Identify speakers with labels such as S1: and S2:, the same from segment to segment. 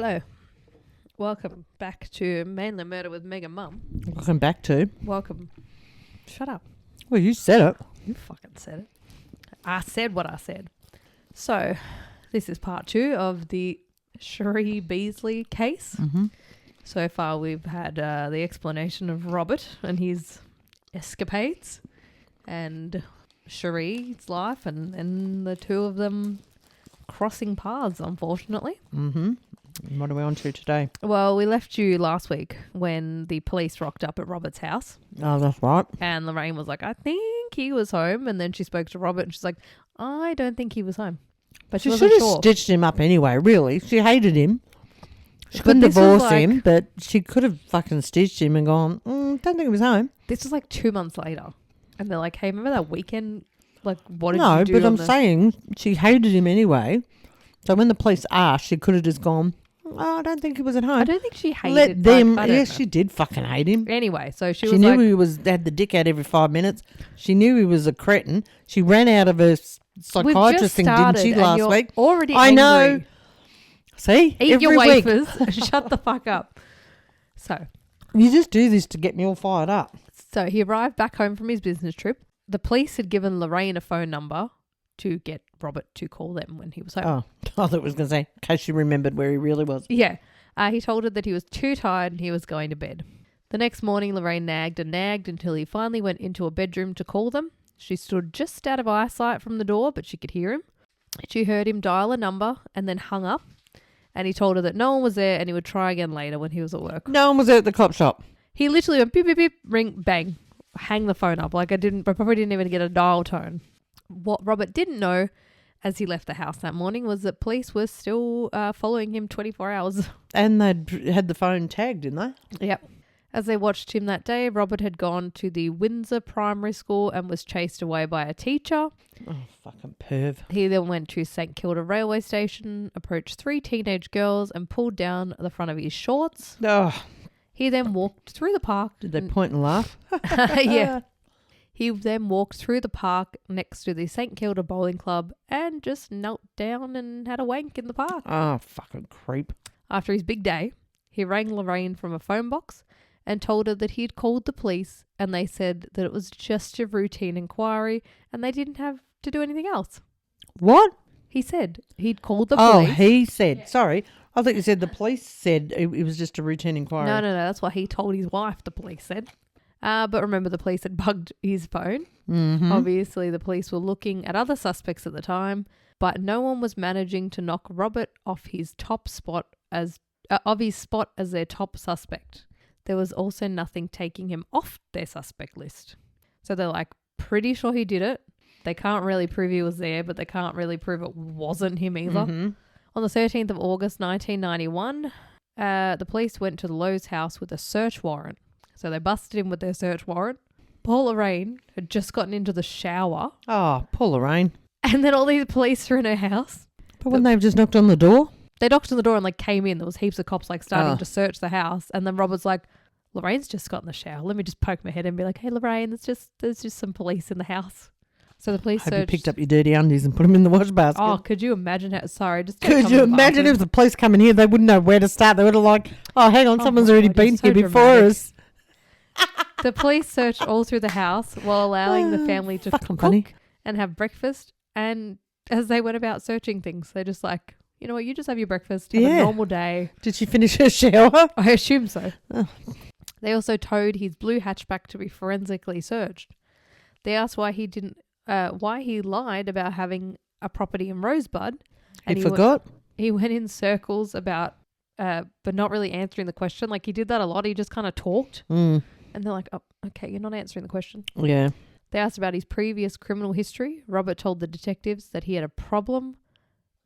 S1: Hello. Welcome back to Mainly Murder with Meg and Mum.
S2: Welcome back to.
S1: Welcome. Shut up.
S2: Well, you said it.
S1: You fucking said it. I said what I said. So, this is part 2 of the Sheree Beasley case.
S2: Mm-hmm.
S1: So far, we've had the explanation of Robert and his escapades and Sheree's life and the two of them crossing paths, unfortunately.
S2: Mm-hmm. What are we on to today?
S1: Well, we left you last week when the police rocked up at Robert's house.
S2: Oh, that's right.
S1: And Lorraine was like, I think he was home. And then she spoke to Robert and she's like, I don't think he was home. But she
S2: She
S1: wasn't
S2: should have
S1: sure.
S2: stitched him up anyway, really. She hated him. She
S1: But
S2: couldn't
S1: this was
S2: divorce
S1: like-
S2: him, but she could have fucking stitched him and gone, don't think he was home.
S1: This was like 2 months later. And they're like, hey, remember that weekend? Like, what did
S2: No,
S1: you do?
S2: but
S1: on
S2: I'm saying she hated him anyway. So when the police asked, she could have just gone, I don't think he was at home.
S1: I don't think she hated
S2: Let them.
S1: I don't
S2: Yes,
S1: know.
S2: she did fucking hate him.
S1: Anyway, so she
S2: She
S1: was
S2: knew
S1: like,
S2: he had the dick out every 5 minutes. She knew he was a cretin. She ran out of her psychiatrist thing, didn't she, last week?
S1: Already
S2: I
S1: angry.
S2: know. See?
S1: Eat
S2: every
S1: your
S2: week.
S1: wafers. Shut the fuck up. So
S2: You just do this to get me all fired up.
S1: he arrived back home from his business trip. The police had given Lorraine a phone number to get Robert to call them when he was home.
S2: Oh, I thought it was going to say, in case she remembered where he really was.
S1: Yeah. He told her that he was too tired and he was going to bed. The next morning, Lorraine nagged and nagged until he finally went into a bedroom to call them. She stood just out of eyesight from the door, but she could hear him. She heard him dial a number and then hung up. And he told her that no one was there and he would try again later when he was at work.
S2: No one was at the cop shop.
S1: He literally went beep, beep, beep, ring, bang, hang the phone up. Like I probably didn't even get a dial tone. What Robert didn't know as he left the house that morning was that police were still following him 24 hours.
S2: And they'd had the phone tagged, didn't they?
S1: Yep. As they watched him that day, Robert had gone to the Windsor Primary School and was chased away by a teacher.
S2: Oh, fucking perv.
S1: He then went to St Kilda railway station, approached 3 teenage girls and pulled down the front of his shorts.
S2: Oh,
S1: He then walked through the park.
S2: did they point and laugh?
S1: Yeah. He then walked through the park next to the St Kilda Bowling Club and just knelt down and had a wank in the park.
S2: Oh, fucking creep.
S1: After his big day, he rang Lorraine from a phone box and told her that he had called the police and they said that it was just a routine inquiry and they didn't have to do anything else.
S2: What?
S1: He said he'd called the
S2: Oh,
S1: police.
S2: he said. Sorry. I thought you said the police said it was just a routine inquiry.
S1: No, that's what he told his wife, the police said. But remember, the police had bugged his phone.
S2: Mm-hmm.
S1: Obviously, the police were looking at other suspects at the time, but no one was managing to knock Robert off his top spot as their top suspect. There was also nothing taking him off their suspect list. So they're like, pretty sure he did it. They can't really prove he was there, but they can't really prove it wasn't him either.
S2: Mm-hmm.
S1: On the 13th of August, 1991, the police went to the Lowe's house with a search warrant. So they busted him with their search warrant. Paul Lorraine had just gotten into the shower.
S2: Oh, poor Lorraine.
S1: And then all these police were in her house.
S2: But when they've just knocked on the door?
S1: They knocked on the door and like came in. There was heaps of cops like starting
S2: Oh.
S1: to search the house. And then Robert's like, Lorraine's just got in the shower. Let me just poke my head and be like, hey, Lorraine, there's just some police in the house. So the police
S2: Hope you
S1: searched.
S2: picked up your dirty undies and put them in the wash basket.
S1: Oh, could you imagine how? Sorry, just
S2: Could you imagine if the police come in here, they wouldn't know where to start. They would have like, oh, hang on,
S1: Oh
S2: someone's
S1: my
S2: already
S1: God,
S2: been
S1: you're
S2: here
S1: so
S2: before
S1: dramatic.
S2: us.
S1: The police searched all through the house while allowing the family to
S2: Fucking
S1: cook
S2: funny.
S1: and have breakfast. And as they went about searching things, they just like, you know what, you just have your breakfast, have a
S2: Yeah.
S1: normal day.
S2: Did she finish her shower?
S1: I assume so.
S2: Oh.
S1: They also towed his blue hatchback to be forensically searched. They asked why he lied about having a property in Rosebud.
S2: He forgot?
S1: He went in circles about, but not really answering the question. Like he did that a lot. He just kind of talked.
S2: Mm.
S1: And they're like, oh, okay, you're not answering the question.
S2: Yeah.
S1: They asked about his previous criminal history. Robert told the detectives that he had a problem.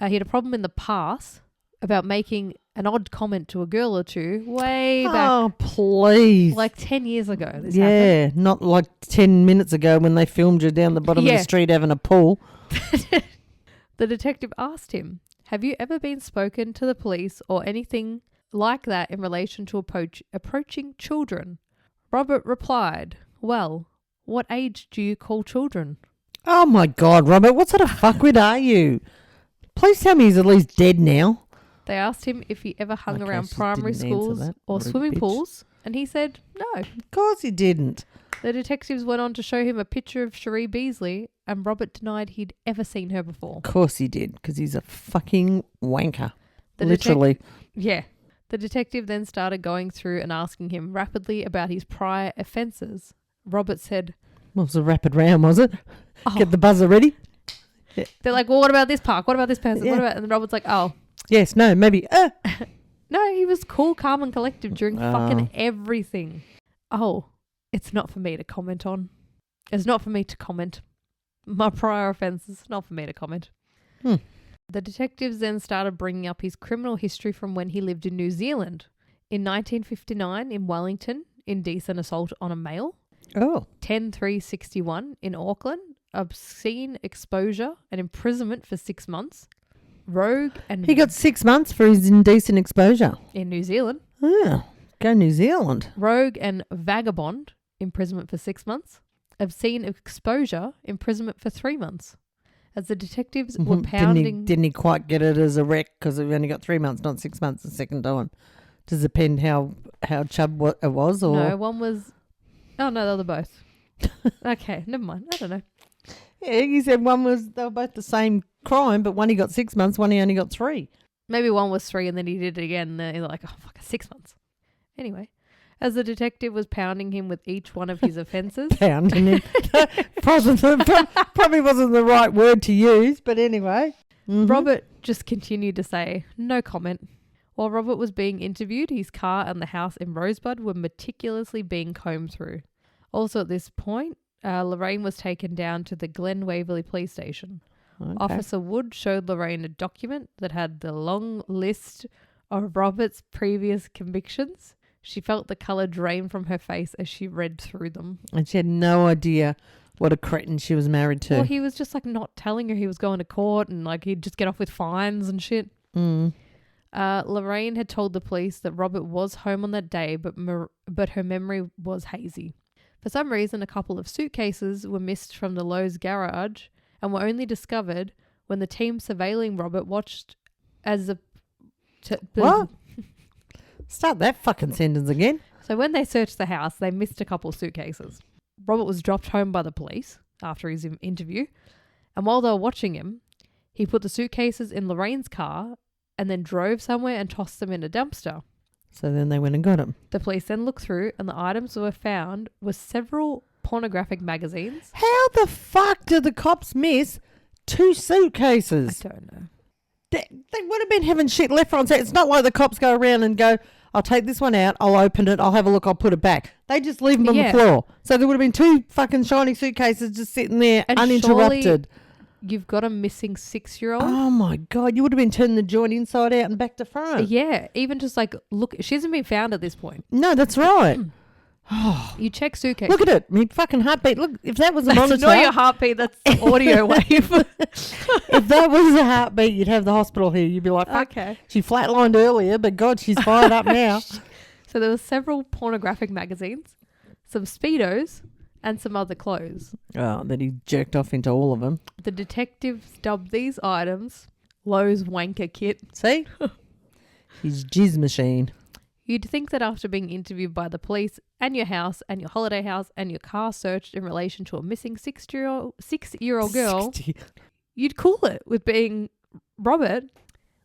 S1: He had a problem in the past about making an odd comment to a girl or two way back,
S2: Oh, please.
S1: like 10 years ago. This happened.
S2: Yeah, not like 10 minutes ago when they filmed you down the bottom of
S1: Yeah.
S2: the street having a pool.
S1: The detective asked him, have you ever been spoken to the police or anything like that in relation to approaching children? Robert replied, well, what age do you call children?
S2: Oh, my God, Robert, what sort of fuckwit are you? Please tell me he's at least dead now.
S1: They asked him if he ever hung
S2: Okay,
S1: around
S2: she
S1: primary
S2: didn't answer
S1: schools
S2: that.
S1: or
S2: Rude
S1: swimming
S2: bitch.
S1: pools, and he said no.
S2: Of course he didn't.
S1: The detectives went on to show him a picture of Sheree Beasley, and Robert denied he'd ever seen her before.
S2: Of course he did, because he's a fucking wanker.
S1: The
S2: Literally.
S1: Yeah. The detective then started going through and asking him rapidly about his prior offences. Robert said,
S2: Well, it was a rapid round, was it?
S1: oh.
S2: Get the buzzer ready.
S1: They're like, well, what about this park? What about this person?
S2: Yeah.
S1: What about? And Robert's like, oh.
S2: Yes, no, maybe.
S1: No, he was cool, calm and collective during fucking everything. Oh, it's not for me to comment on. It's not for me to comment. My prior offences, not for me to comment. The detectives then started bringing up his criminal history from when he lived in New Zealand. In 1959 in Wellington, indecent assault on a male. 10-3-61 in Auckland, obscene exposure and imprisonment for 6 months. Rogue and...
S2: He got 6 months for his indecent exposure.
S1: In New Zealand.
S2: Oh, go New Zealand.
S1: Rogue and vagabond, imprisonment for 6 months. Obscene exposure, imprisonment for 3 months. As the detectives were pounding...
S2: Didn't he quite get it as a wreck because we only got 3 months, not 6 months the second time? Does it depend how chub it was? Or?
S1: No, one was... Oh, no, they were both. Okay, never mind. I don't know.
S2: Yeah, he said they were both the same crime, but one he got 6 months, one he only got 3.
S1: Maybe one was 3 and then he did it again and then he's like, oh, fuck, 6 months. Anyway, as the detective was pounding him with each one of his offences...
S2: Pounding him. Probably wasn't the right word to use, but anyway. Mm-hmm.
S1: Robert just continued to say, no comment. While Robert was being interviewed, his car and the house in Rosebud were meticulously being combed through. Also at this point, Lorraine was taken down to the Glen Waverley police station. Okay. Officer Wood showed Lorraine a document that had the long list of Robert's previous convictions. She felt the colour drain from her face as she read through them.
S2: And she had no idea what a cretin she was married to.
S1: Well, he was just like not telling her he was going to court and like he'd just get off with fines and shit. Lorraine had told the police that Robert was home on that day, but her memory was hazy. For some reason, a couple of suitcases were missed from the Lowe's garage and were only discovered when the team surveilling Robert watched as
S2: What? Start that fucking sentence again.
S1: So when they searched the house, they missed a couple of suitcases. Robert was dropped home by the police after his interview, and while they were watching him, he put the suitcases in Lorraine's car and then drove somewhere and tossed them in a dumpster.
S2: So then they went and got him.
S1: The police then looked through and the items that were found were several pornographic magazines.
S2: How the fuck did the cops miss 2 suitcases?
S1: I don't know.
S2: They would have been having shit left, right and centre. It's not like the cops go around and go, I'll take this one out, I'll open it, I'll have a look, I'll put it back. They just leave them on the floor. So there would have been 2 fucking shiny suitcases just sitting there
S1: and
S2: uninterrupted.
S1: You've got a missing 6-year-old.
S2: Oh my God. You would have been turning the joint inside out and back to front.
S1: Yeah. Even just like, look, she hasn't been found at this point.
S2: No, that's right.
S1: You check suitcase.
S2: Look at it. My fucking heartbeat. Look, if that was a monitor.
S1: That's not your heartbeat. That's the audio wave.
S2: If that was a heartbeat, you'd have the hospital here. You'd be like, fuck,
S1: okay.
S2: She flatlined earlier, but God, she's fired up now.
S1: So there were several pornographic magazines, some Speedos, and some other clothes.
S2: Oh, that he jerked off into all of them.
S1: The detectives dubbed these items Lowe's wanker kit.
S2: See? His jizz machine.
S1: You'd think that after being interviewed by the police and your house and your holiday house and your car searched in relation to a missing 6-year-old girl,
S2: 60.
S1: You'd cool it with being Robert.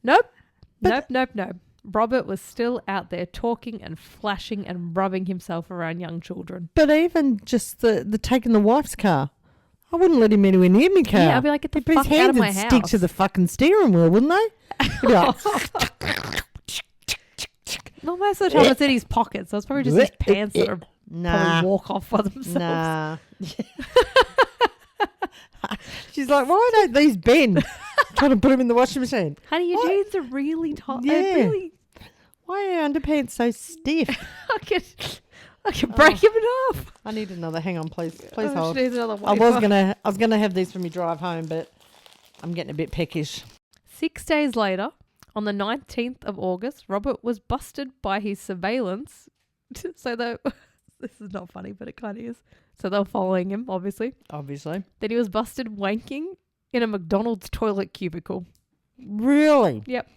S1: Nope. Nope. Robert was still out there talking and flashing and rubbing himself around young children.
S2: But even just the taking the wife's car, I wouldn't let him anywhere near my car.
S1: Yeah, I'd be like, get the fuck out of my house.
S2: Stick to the fucking steering wheel, wouldn't they? Like,
S1: well, most of the time it's in his pocket, so it's probably just his pants that are probably walk off by themselves.
S2: Nah. She's like, why don't these bend? Trying to put them in the washing machine.
S1: Honey, your jeans are really tight.
S2: Yeah. Why are your underpants so stiff?
S1: I can break him in half.
S2: I need another. Hang on, please hold.
S1: She needs another
S2: I was gonna have these for me drive home, but I'm getting a bit peckish.
S1: 6 days later, on the 19th of August, Robert was busted by his surveillance. So this is not funny, but it kind of is. So they were following him, obviously. Then he was busted wanking in a McDonald's toilet cubicle.
S2: Really?
S1: Yep.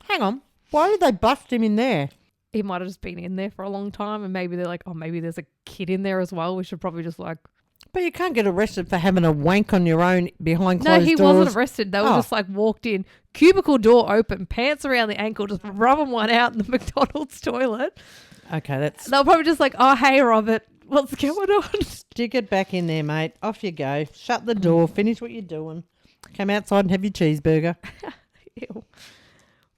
S2: Hang on. Why did they bust him in there?
S1: He might have just been in there for a long time, and maybe they're like, oh, maybe there's a kid in there as well. We should probably just like...
S2: But you can't get arrested for having a wank on your own behind closed doors.
S1: No, he wasn't arrested. They were just like walked in, cubicle door open, pants around the ankle, just rubbing one out in the McDonald's toilet.
S2: Okay, that's...
S1: They'll probably just like, oh, hey, Robert, what's going on?
S2: Stick it back in there, mate. Off you go. Shut the door. Finish what you're doing. Come outside and have your cheeseburger.
S1: Ew.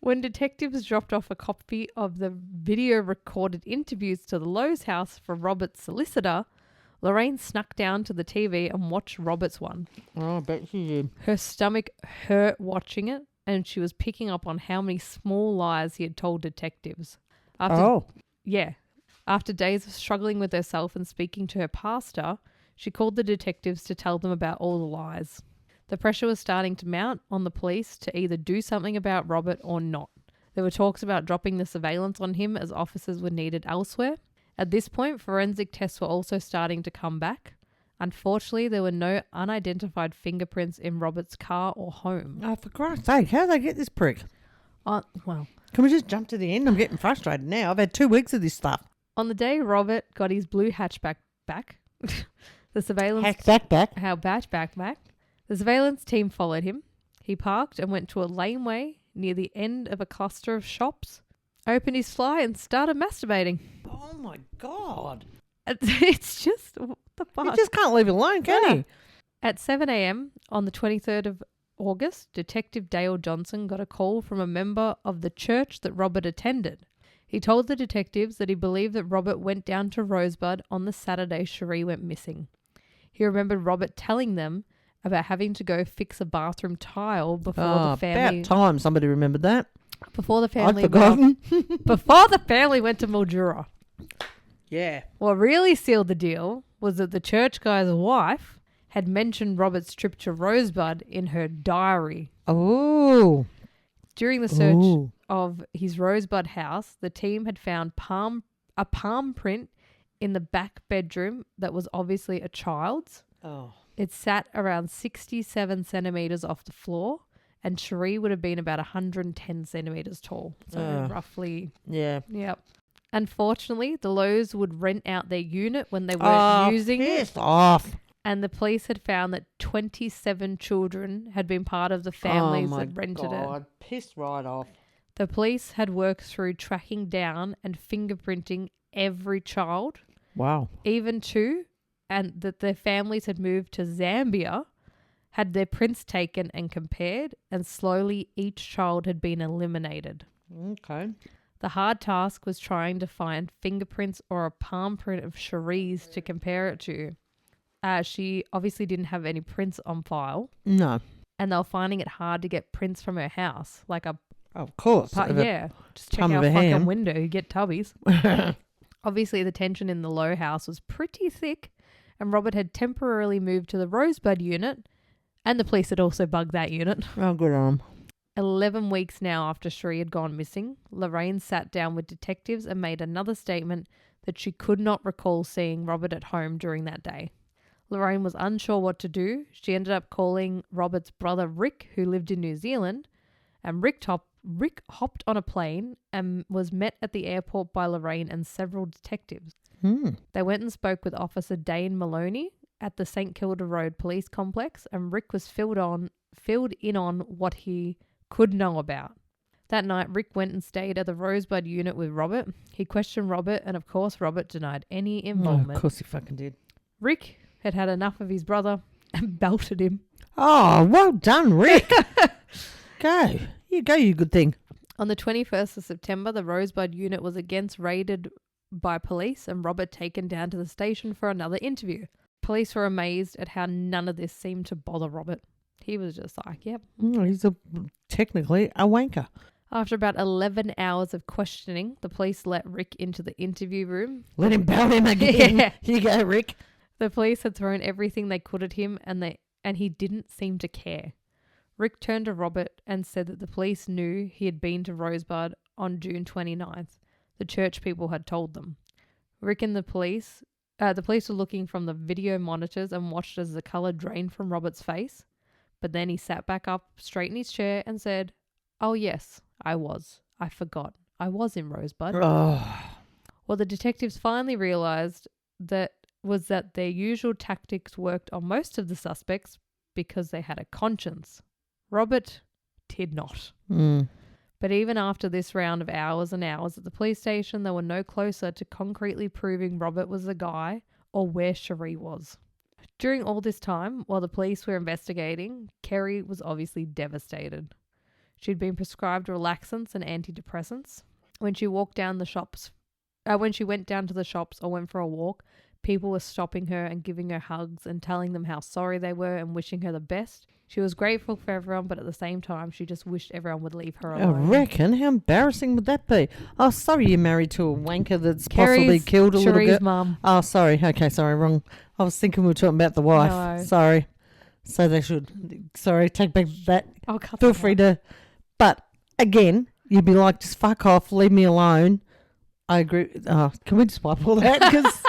S1: When detectives dropped off a copy of the video recorded interviews to the Lowe's house for Robert's solicitor, Lorraine snuck down to the TV and watched Robert's one.
S2: Oh, I bet she did.
S1: Her stomach hurt watching it, and she was picking up on how many small lies he had told detectives. After days of struggling with herself and speaking to her pastor, she called the detectives to tell them about all the lies. The pressure was starting to mount on the police to either do something about Robert or not. There were talks about dropping the surveillance on him as officers were needed elsewhere. At this point, forensic tests were also starting to come back. Unfortunately, there were no unidentified fingerprints in Robert's car or home.
S2: Oh, for Christ's sake, how did they get this prick?
S1: Well,
S2: can we just jump to the end? I'm getting frustrated now. I've had 2 weeks of this stuff.
S1: on the day Robert got his blue hatchback back, the surveillance...
S2: Back.
S1: The surveillance team followed him. He parked and went to a laneway near the end of a cluster of shops, opened his fly and started masturbating.
S2: Oh, my God.
S1: It's just... What the fuck?
S2: You just can't leave it alone, can he?
S1: At 7 a.m. on the 23rd of August, Detective Dale Johnson got a call from a member of the church that Robert attended. He told the detectives that he believed that Robert went down to Rosebud on the Saturday Sheree went missing. He remembered Robert telling them about having to go fix a bathroom tile before the family...
S2: About time somebody remembered that.
S1: Before the family...
S2: I'd forgotten.
S1: Before the family went to Mildura.
S2: Yeah.
S1: What really sealed the deal was that the church guy's wife had mentioned Robert's trip to Rosebud in her diary.
S2: Oh.
S1: During the search of his Rosebud house, the team had found a palm print in the back bedroom that was obviously a child's.
S2: Oh.
S1: It sat around 67 centimetres off the floor, and Sheree would have been about 110 centimetres tall. So roughly...
S2: Yeah.
S1: Yep. Unfortunately, the Lowe's would rent out their unit when they weren't using it.
S2: Off.
S1: And the police had found that 27 children had been part of the families that rented it.
S2: Pissed right off.
S1: The police had worked through tracking down and fingerprinting every child.
S2: Wow.
S1: Even two, and that their families had moved to Zambia, had their prints taken and compared, and slowly each child had been eliminated.
S2: Okay.
S1: The hard task was trying to find fingerprints or a palm print of Sheree's to compare it to. She obviously didn't have any prints on file.
S2: No.
S1: And they were finding it hard to get prints from her house. Like a...
S2: Of course.
S1: Just check our fucking window. You get tubbies. Obviously, the tension in the Lowe house was pretty thick, and Robert had temporarily moved to the Rosebud unit, and the police had also bugged that unit.
S2: Oh, good on 'em.
S1: 11 weeks now after Sheree had gone missing, Lorraine sat down with detectives and made another statement that she could not recall seeing Robert at home during that day. Lorraine was unsure what to do. She ended up calling Robert's brother Rick, who lived in New Zealand, and Rick hopped on a plane and was met at the airport by Lorraine and several detectives. They went and spoke with Officer Dane Maloney at the St Kilda Road Police Complex, and Rick was filled in on what he could know about. That night, Rick went and stayed at the Rosebud unit with Robert. He questioned Robert, and of course, Robert denied any involvement.
S2: Of course he fucking did.
S1: Rick had had enough of his brother and belted him.
S2: Oh, well done, Rick. Go. You go, you good thing.
S1: On the 21st of September, the Rosebud unit was again raided by police and Robert taken down to the station for another interview. Police were amazed at how none of this seemed to bother Robert. He was just like, yep.
S2: He's technically a wanker.
S1: After about 11 hours of questioning, the police let Rick into the interview room.
S2: Let him belt him again.
S1: Yeah.
S2: Here you go, Rick.
S1: The police had thrown everything they could at him and he didn't seem to care. Rick turned to Robert and said that the police knew he had been to Rosebud on June 29th. The church people had told them. Rick and the police were looking from the video monitors and watched as the colour drained from Robert's face. But then he sat back up straight in his chair and said, "Oh yes, I was. I forgot. I was in Rosebud.
S2: Oh.
S1: Well, the detectives finally realised that their usual tactics worked on most of the suspects because they had a conscience. Robert did not.
S2: Mm.
S1: But even after this round of hours and hours at the police station, they were no closer to concretely proving Robert was the guy or where Sheree was. During all this time, while the police were investigating, Kerry was obviously devastated. She'd been prescribed relaxants and antidepressants. When she went down to the shops or went for a walk, people were stopping her and giving her hugs and telling them how sorry they were and wishing her the best. She was grateful for everyone, but at the same time, she just wished everyone would leave her alone.
S2: I reckon. How embarrassing would that be? Oh, sorry, you're married to a wanker that's
S1: Kerry's,
S2: possibly killed a little
S1: Sheree's
S2: girl.
S1: mum.
S2: Oh, sorry. Okay, sorry, wrong. I was thinking we were talking about the wife.
S1: No.
S2: Sorry. So they should. Sorry, take back that.
S1: I'll cut
S2: Feel
S1: that
S2: free
S1: out.
S2: to. But again, you'd be like, just fuck off, leave me alone. I agree. Can we just wipe all that? Because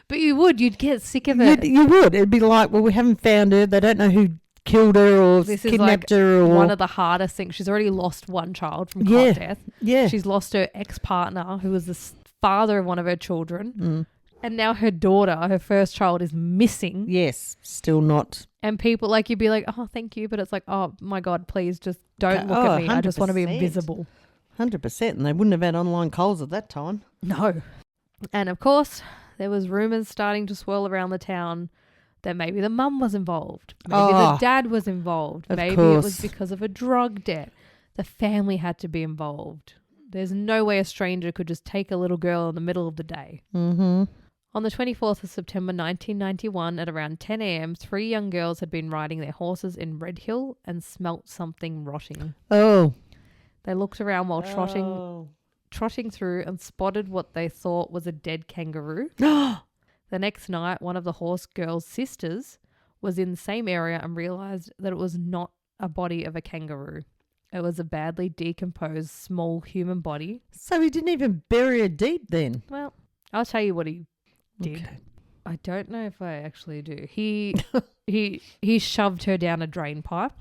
S1: But you'd get sick of it.
S2: you would. It'd be like, well, we haven't found her. They don't know who killed her or
S1: This is
S2: kidnapped
S1: like
S2: her. Or
S1: one of the hardest things. She's already lost one child from cot death.
S2: Yeah.
S1: She's lost her ex-partner, who was the father of one of her children.
S2: Mm.
S1: And now her daughter, her first child, is missing.
S2: Yes. Still not.
S1: And people, like, you'd be like, oh, thank you. But it's like, oh, my God, please just don't look
S2: Oh,
S1: at me. I just want to be
S2: 100%.
S1: invisible.
S2: 100%. And they wouldn't have had online calls at that time.
S1: No. And, of course, there was rumours starting to swirl around the town that maybe the mum was involved. Maybe the dad was involved. Maybe it was
S2: course.
S1: because of a drug debt. The family had to be involved. There's no way a stranger could just take a little girl in the middle of the day.
S2: Mm-hmm.
S1: On the 24th of September 1991 at around 10 a.m, 3 young girls had been riding their horses in Red Hill and smelt something rotting.
S2: Oh.
S1: They looked around while trotting through and spotted what they thought was a dead kangaroo. The next night, one of the horse girls' sisters was in the same area and realised that it was not a body of a kangaroo. It was a badly decomposed small human body.
S2: So he didn't even bury her deep then?
S1: Well, I'll tell you what he did.
S2: Okay.
S1: I don't know if I actually do. He shoved her down a drain pipe.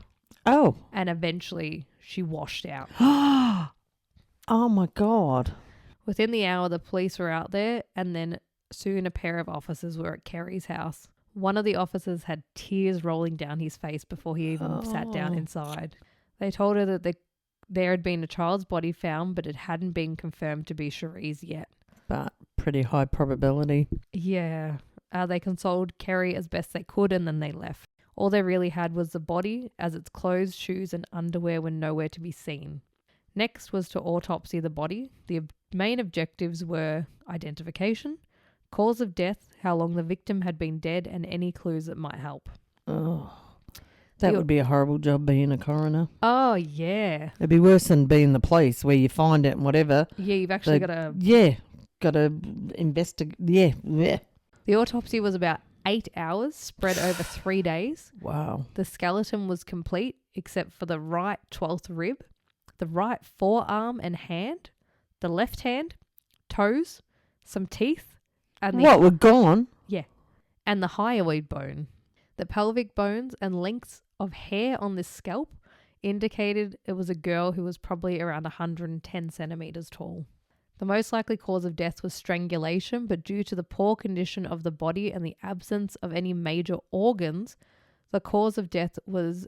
S2: Oh.
S1: And eventually she washed out.
S2: Oh, my God.
S1: Within the hour, the police were out there, and then soon a pair of officers were at Kerry's house. One of the officers had tears rolling down his face before he even sat down inside. They told her that there had been a child's body found, but it hadn't been confirmed to be Sheree's yet.
S2: But pretty high probability.
S1: Yeah. They consoled Kerry as best they could, and then they left. All they really had was the body, as its clothes, shoes and underwear were nowhere to be seen. Next was to autopsy the body. The main objectives were identification, cause of death, how long the victim had been dead, and any clues that might help.
S2: Oh, that would be a horrible job being a coroner.
S1: Oh, yeah.
S2: It'd be worse than being the police where you find it and whatever.
S1: Yeah, you've actually got to...
S2: Yeah, got to investigate. Yeah.
S1: The autopsy was about 8 hours, spread over 3 days.
S2: Wow.
S1: The skeleton was complete, except for the right 12th rib, the right forearm and hand, the left hand, toes, some teeth, and
S2: What, were gone?
S1: Yeah, and the hyoid bone. The pelvic bones and lengths of hair on this scalp indicated it was a girl who was probably around 110 centimeters tall. The most likely cause of death was strangulation, but due to the poor condition of the body and the absence of any major organs, the cause of death was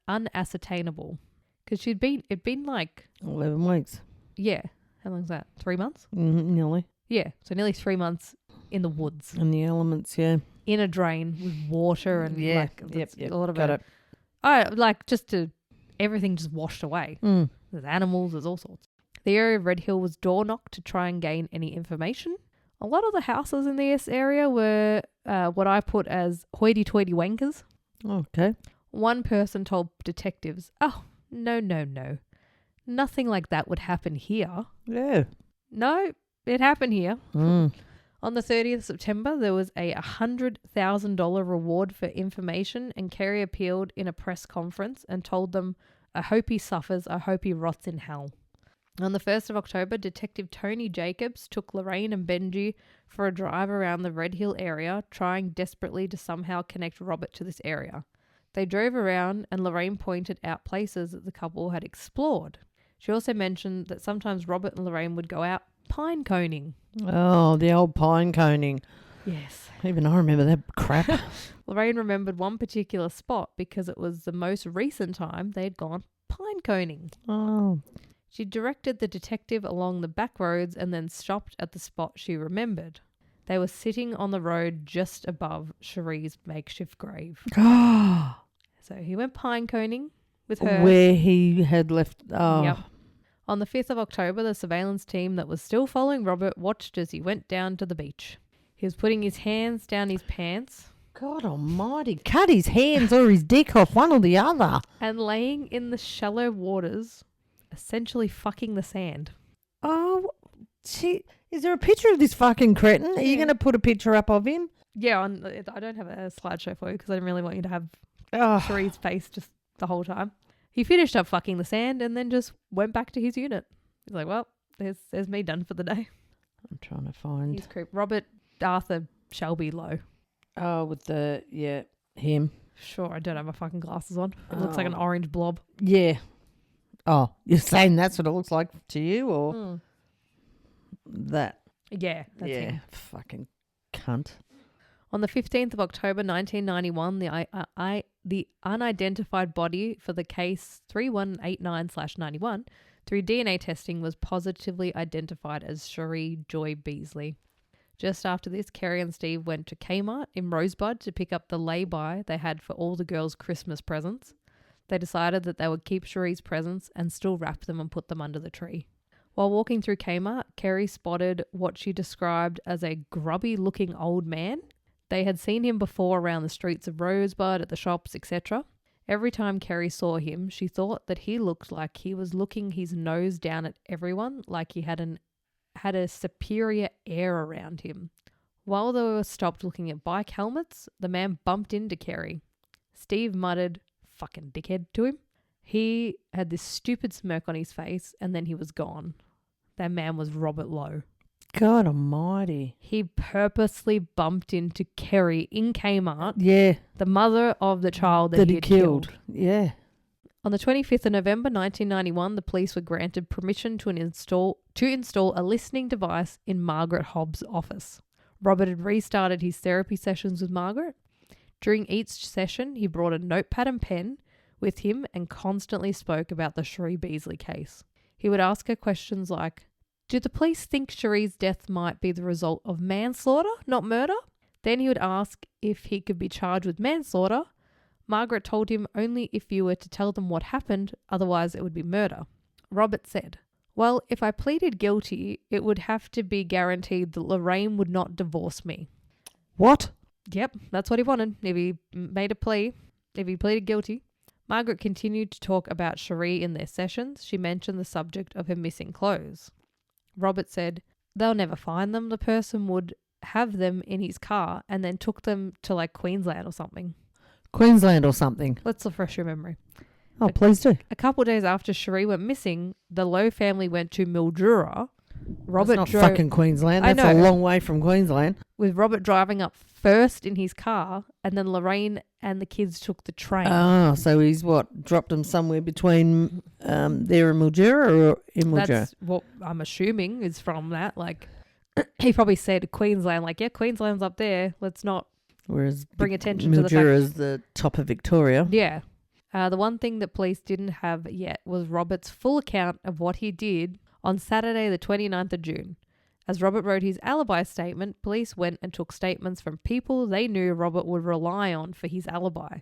S1: unascertainable. Because it'd been like...
S2: 11 weeks.
S1: Yeah. How long is that? 3 months?
S2: Nearly.
S1: Yeah. So nearly 3 months in the woods.
S2: And the elements, yeah.
S1: In a drain with water and
S2: yep.
S1: a lot of
S2: Got
S1: it.
S2: it.
S1: Oh, like everything just washed away.
S2: Mm.
S1: There's animals, there's all sorts. The area of Red Hill was door knocked to try and gain any information. A lot of the houses in this area were what I put as hoity-toity wankers.
S2: Okay.
S1: One person told detectives, "Oh, no. Nothing like that would happen here."
S2: Yeah.
S1: No, it happened here.
S2: Mm.
S1: On the 30th of September, there was a $100,000 reward for information, and Kerry appealed in a press conference and told them, "I hope he suffers. I hope he rots in hell." On the 1st of October, Detective Tony Jacobs took Lorraine and Benji for a drive around the Red Hill area, trying desperately to somehow connect Robert to this area. They drove around and Lorraine pointed out places that the couple had explored. She also mentioned that sometimes Robert and Lorraine would go out pine coning.
S2: Oh, the old pine coning.
S1: Yes.
S2: Even I remember that crap.
S1: Lorraine remembered one particular spot because it was the most recent time they had gone pine coning.
S2: Oh.
S1: She directed the detective along the back roads and then stopped at the spot she remembered. They were sitting on the road just above Sheree's makeshift grave. So he went pine coning with her.
S2: Where he had left. Oh.
S1: Yep. On the 5th of October, the surveillance team that was still following Robert watched as he went down to the beach. He was putting his hands down his pants.
S2: God almighty. Cut his hands or his dick off, one or the other.
S1: And laying in the shallow waters, essentially fucking the sand.
S2: Oh, gee. Is there a picture of this fucking cretin? Are you going to put a picture up of him?
S1: Yeah, I don't have a slideshow for you because I didn't really want you to have Sheree's face just the whole time. He finished up fucking the sand and then just went back to his unit. He's like, well, there's me done for the day.
S2: I'm trying to find.
S1: He's creep. Robert Arthur Shelby Lowe.
S2: Oh, with him.
S1: Sure, I don't have my fucking glasses on. It looks like an orange blob.
S2: Yeah. Oh, you're saying that's what it looks like to you or that?
S1: Yeah, that's him.
S2: Fucking cunt.
S1: On the 15th of October 1991, the unidentified body for the case 3189/91 through DNA testing was positively identified as Sheree Joy Beasley. Just after this, Kerry and Steve went to Kmart in Rosebud to pick up the lay-by they had for all the girls' Christmas presents. They decided that they would keep Sheree's presents and still wrap them and put them under the tree. While walking through Kmart, Kerry spotted what she described as a grubby-looking old man. They had seen him before around the streets of Rosebud, at the shops, etc. Every time Kerry saw him, she thought that he looked like he was looking his nose down at everyone, like he had a superior air around him. While they were stopped looking at bike helmets, the man bumped into Kerry. Steve muttered, "Fucking dickhead," to him. He had this stupid smirk on his face and then he was gone. That man was Robert Lowe.
S2: God almighty.
S1: He purposely bumped into Kerry in Kmart.
S2: Yeah.
S1: The mother of the child that he had killed.
S2: Yeah.
S1: On the 25th of November 1991, the police were granted permission to install a listening device in Margaret Hobbs' office. Robert had restarted his therapy sessions with Margaret. During each session, he brought a notepad and pen with him and constantly spoke about the Sheree Beasley case. He would ask her questions like, "Do the police think Sheree's death might be the result of manslaughter, not murder?" Then he would ask if he could be charged with manslaughter. Margaret told him only if you were to tell them what happened, otherwise it would be murder. Robert said, "Well, if I pleaded guilty, it would have to be guaranteed that Lorraine would not divorce me."
S2: What?
S1: Yep, that's what he wanted. If he made a plea, if he pleaded guilty. Margaret continued to talk about Sheree in their sessions. She mentioned the subject of her missing clothes. Robert said, "They'll never find them. The person would have them in his car and then took them to like Queensland or something."
S2: Queensland or something.
S1: Let's refresh your memory.
S2: Oh, please do.
S1: A couple of days after Sheree went missing, the Lowe family went to Mildura.
S2: That's not fucking Queensland. That's a long way from Queensland.
S1: With Robert driving up first in his car, and then Lorraine and the kids took the train.
S2: Oh, so he's dropped them somewhere between there and Mildura or in Mildura?
S1: That's what I'm assuming is from that. Like, he probably said Queensland, like, yeah, Queensland's up there. Let's not bring attention to the fact.
S2: Mildura is the top of Victoria.
S1: Yeah. The one thing that police didn't have yet was Robert's full account of what he did on Saturday the 29th of June. As Robert wrote his alibi statement, police went and took statements from people they knew Robert would rely on for his alibi.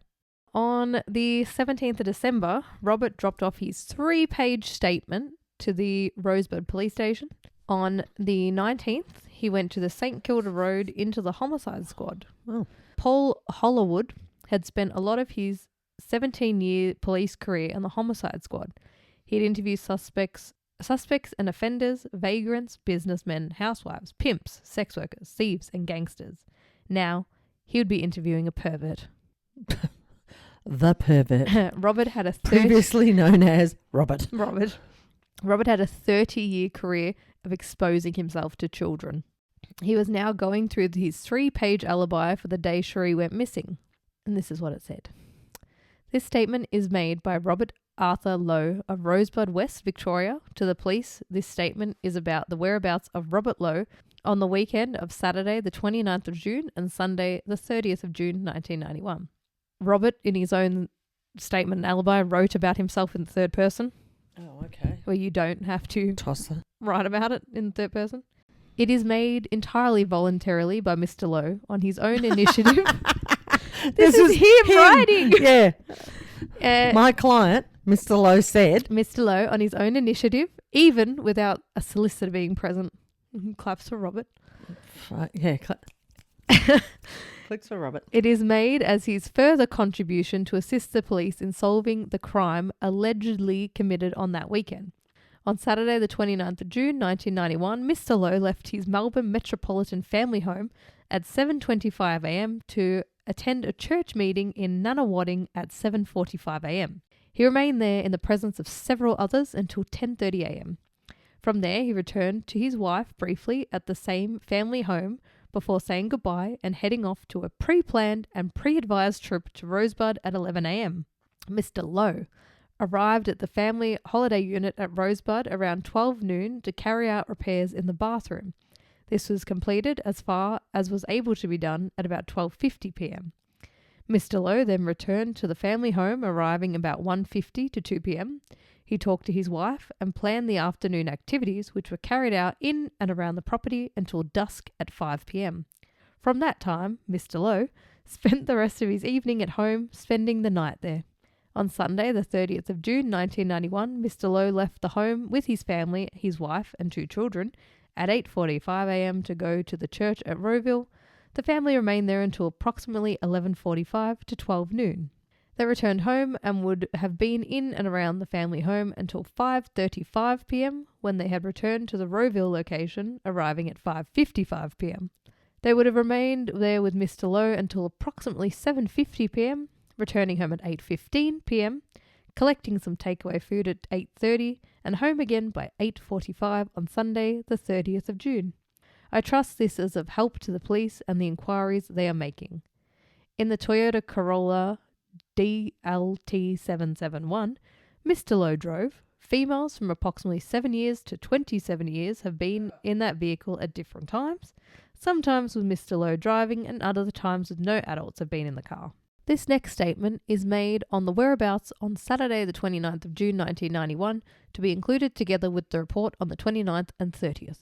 S1: On the 17th of December, Robert dropped off his 3-page statement to the Rosebud police station. On the 19th, he went to the St Kilda Road into the homicide squad.
S2: Oh.
S1: Paul Hollerwood had spent a lot of his 17-year police career in the homicide squad. He'd interviewed suspects and offenders, vagrants, businessmen, housewives, pimps, sex workers, thieves, and gangsters. Now, he would be interviewing a pervert.
S2: The pervert.
S1: Robert had
S2: previously known as Robert.
S1: Robert had a 30-year career of exposing himself to children. He was now going through his 3-page alibi for the day Sheree went missing. And this is what it said. This statement is made by Robert Arthur Lowe of Rosebud West, Victoria. To the police, this statement is about the whereabouts of Robert Lowe on the weekend of Saturday the 29th of June and Sunday the 30th of June 1991. Robert, in his own statement and alibi, wrote about himself in the third person.
S2: Oh, okay.
S1: Where you don't have to
S2: Tosser.
S1: write about it in third person. It is made entirely voluntarily by Mr. Lowe on his own initiative. This is him writing.
S2: Yeah. My client, Mr. Lowe, said.
S1: Mr. Lowe on his own initiative, even without a solicitor being present. Claps for Robert.
S2: Yeah. Clicks for Robert.
S1: It is made as his further contribution to assist the police in solving the crime allegedly committed on that weekend. On Saturday the 29th of June 1991, Mr. Lowe left his Melbourne Metropolitan family home at 7:25 a.m. to attend a church meeting in Nunawading at 7:45 a.m. He remained there in the presence of several others until 10:30 a.m. From there, he returned to his wife briefly at the same family home before saying goodbye and heading off to a pre-planned and pre-advised trip to Rosebud at 11 a.m. Mr. Lowe arrived at the family holiday unit at Rosebud around 12 noon to carry out repairs in the bathroom. This was completed as far as was able to be done at about 12:50 p.m. Mr. Lowe then returned to the family home, arriving about 1:50 to 2 p.m. He talked to his wife and planned the afternoon activities, which were carried out in and around the property until dusk at 5 p.m. From that time, Mr. Lowe spent the rest of his evening at home, spending the night there. On Sunday, the 30th of June 1991, Mr. Lowe left the home with his family, his wife and 2 children, at 8:45 a.m. to go to the church at Rowville. The family remained there until approximately 11:45 to 12 noon. They returned home and would have been in and around the family home until 5:35 p.m. when they had returned to the Rowville location, arriving at 5:55 p.m. They would have remained there with Mr. Lowe until approximately 7:50 p.m., returning home at 8:15 p.m., collecting some takeaway food at 8:30 and home again by 8:45 on Sunday, the 30th of June. I trust this is of help to the police and the inquiries they are making. In the Toyota Corolla DLT771, Mr. Lowe drove. Females from approximately 7 years to 27 years have been in that vehicle at different times, sometimes with Mr. Lowe driving and other times with no adults have been in the car. This next statement is made on the whereabouts on Saturday the 29th of June 1991 to be included together with the report on the 29th and 30th.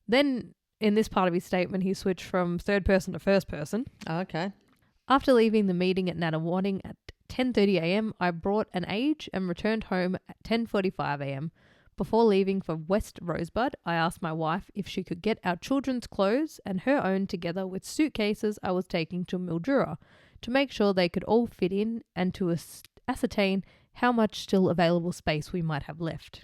S1: Then, in this part of his statement, he switched from third person to first person.
S2: Okay.
S1: After leaving the meeting at Nunawading at 10:30 a.m, I brought an age and returned home at 10:45 a.m. Before leaving for West Rosebud, I asked my wife if she could get our children's clothes and her own together with suitcases I was taking to Mildura to make sure they could all fit in and to ascertain how much still available space we might have left.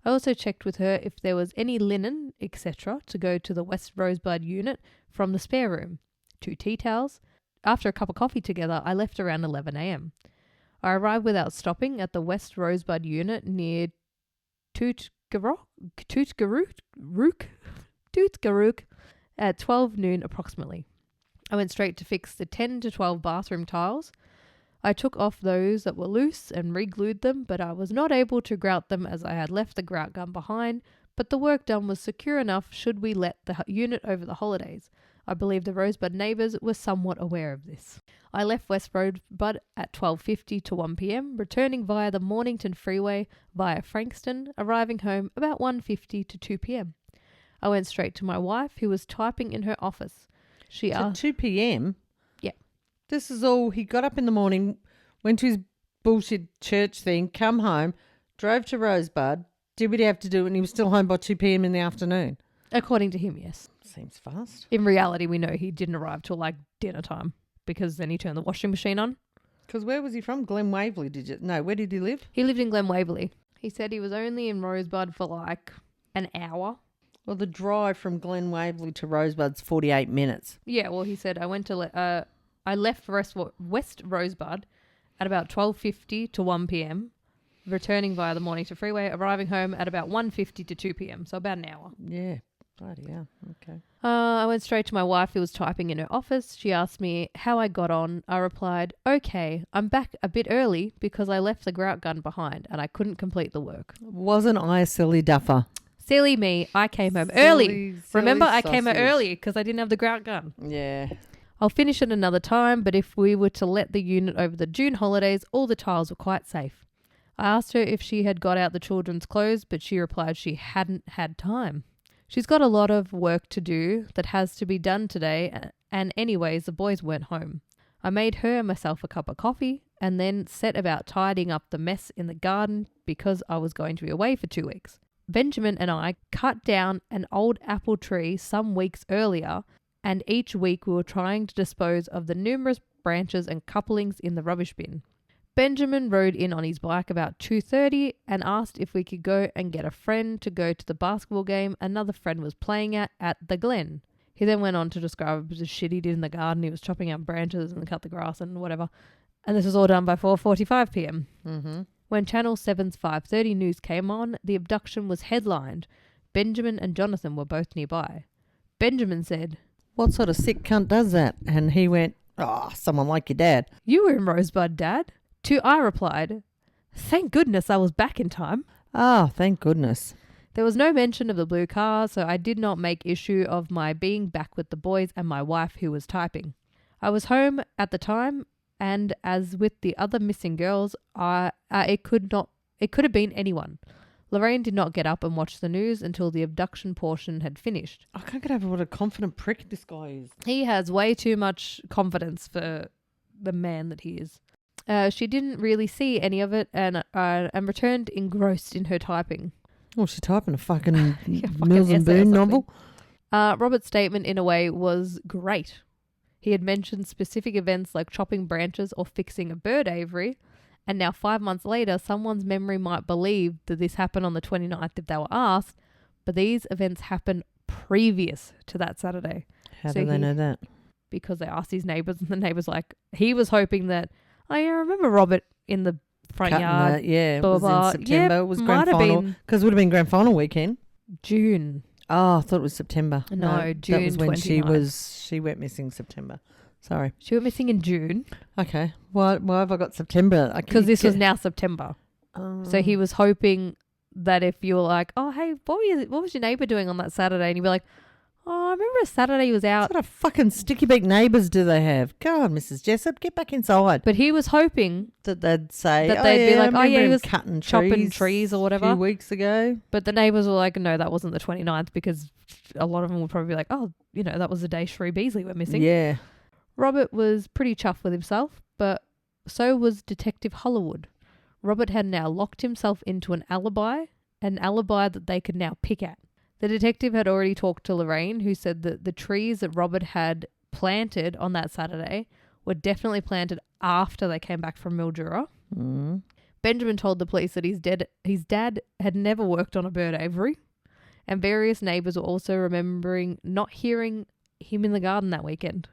S1: I also checked with her if there was any linen, etc., to go to the West Rosebud unit from the spare room. 2 tea towels. After a cup of coffee together, I left around 11 a.m. I arrived without stopping at the West Rosebud unit near Tootgarook at 12 noon approximately. I went straight to fix the 10 to 12 bathroom tiles. I took off those that were loose and re-glued them, but I was not able to grout them as I had left the grout gun behind, but the work done was secure enough should we let the unit over the holidays. I believe the Rosebud neighbours were somewhat aware of this. I left West Rosebud at 12:50 to 1 p.m, returning via the Mornington Freeway via Frankston, arriving home about 1:50 to 2 p.m. I went straight to my wife, who was typing in her office. She asked...
S2: 2 p.m?
S1: Yeah.
S2: This is all... He got up in the morning, went to his bullshit church thing, come home, drove to Rosebud, did what he had to do, and he was still home by 2 p.m. in the afternoon.
S1: According to him, yes.
S2: Seems fast.
S1: In reality, we know he didn't arrive till like dinner time because then he turned the washing machine on.
S2: Because where was he from? Glen Waverley, did you? No, where did he live?
S1: He lived in Glen Waverley. He said he was only in Rosebud for like an hour.
S2: Well, the drive from Glen Waverley to Rosebud's 48 minutes.
S1: Yeah, well, he said I left West Rosebud at about 12:50 to 1 p.m, returning via the Mornington Freeway, arriving home at about 1:50 to 2 p.m, so about an hour.
S2: Yeah. Bloody hell. Okay.
S1: I went straight to my wife who was typing in her office. She asked me how I got on. I replied, okay, I'm back a bit early because I left the grout gun behind and I couldn't complete the work.
S2: Wasn't I a silly duffer?
S1: Silly me. I came home early. Remember, I came home early because I didn't have the grout gun.
S2: Yeah.
S1: I'll finish it another time, but if we were to let the unit over the June holidays, all the tiles were quite safe. I asked her if she had got out the children's clothes, but she replied she hadn't had time. She's got a lot of work to do that has to be done today, and anyways, the boys weren't home. I made her and myself a cup of coffee and then set about tidying up the mess in the garden because I was going to be away for 2 weeks. Benjamin and I cut down an old apple tree some weeks earlier, and each week we were trying to dispose of the numerous branches and couplings in the rubbish bin. Benjamin rode in on his bike about 2:30 and asked if we could go and get a friend to go to the basketball game another friend was playing at the Glen. He then went on to describe the shit he did in the garden. He was chopping out branches and cut the grass and whatever. And this was all done by 4:45 p.m.
S2: Mm-hmm.
S1: When Channel 7's 5:30 news came on, the abduction was headlined. Benjamin and Jonathan were both nearby. Benjamin said,
S2: "What sort of sick cunt does that?" And he went, "Oh, someone like your dad."
S1: "You were in Rosebud, Dad." To I replied, "Thank goodness I was back in time."
S2: Oh, thank goodness.
S1: There was no mention of the blue car, so I did not make issue of my being back with the boys and my wife who was typing. I was home at the time, and as with the other missing girls, it could have been anyone. Lorraine did not get up and watch the news until the abduction portion had finished.
S2: I can't get over what a confident prick this guy is.
S1: He has way too much confidence for the man that he is. She didn't really see any of it and returned engrossed in her typing.
S2: Oh, she's typing a fucking
S1: Yeah,
S2: Mills and Boon novel.
S1: Robert's statement, in a way, was great. He had mentioned specific events like chopping branches or fixing a bird aviary, and now 5 months later, someone's memory might believe that this happened on the 29th if they were asked, but these events happened previous to that Saturday.
S2: How do they know that?
S1: Because they asked his neighbours, and the neighbours he was hoping that, oh yeah, I remember Robert in the front yard.
S2: It
S1: blah,
S2: was
S1: blah.
S2: in September.
S1: Yeah,
S2: it was
S1: might
S2: grand
S1: have
S2: final.
S1: been
S2: Because it would have been grand final weekend.
S1: June.
S2: Oh, I thought it was September.
S1: No, June
S2: that was when
S1: 29th.
S2: she went missing September. Sorry.
S1: She went missing in June.
S2: Okay. Why have I got September?
S1: Because this was now September. So he was hoping that if you were like, oh, hey, what was your neighbour doing on that Saturday? And you'd be like, oh, I remember a Saturday he was out.
S2: What sort of fucking sticky beak neighbours do they have? Go on, Mrs. Jessup, get back inside.
S1: But he was hoping
S2: that they'd say,
S1: that they'd be like, oh yeah, he was
S2: cutting
S1: chopping trees or whatever
S2: a few weeks ago.
S1: But the neighbours were like, no, that wasn't the 29th, because a lot of them would probably be like, oh, that was the day Sheree Beasley went missing.
S2: Yeah.
S1: Robert was pretty chuffed with himself, but so was Detective Hollywood. Robert had now locked himself into an alibi that they could now pick at. The detective had already talked to Lorraine, who said that the trees that Robert had planted on that Saturday were definitely planted after they came back from Mildura.
S2: Mm.
S1: Benjamin told the police that his dad had never worked on a bird aviary, and various neighbours were also remembering not hearing him in the garden that weekend.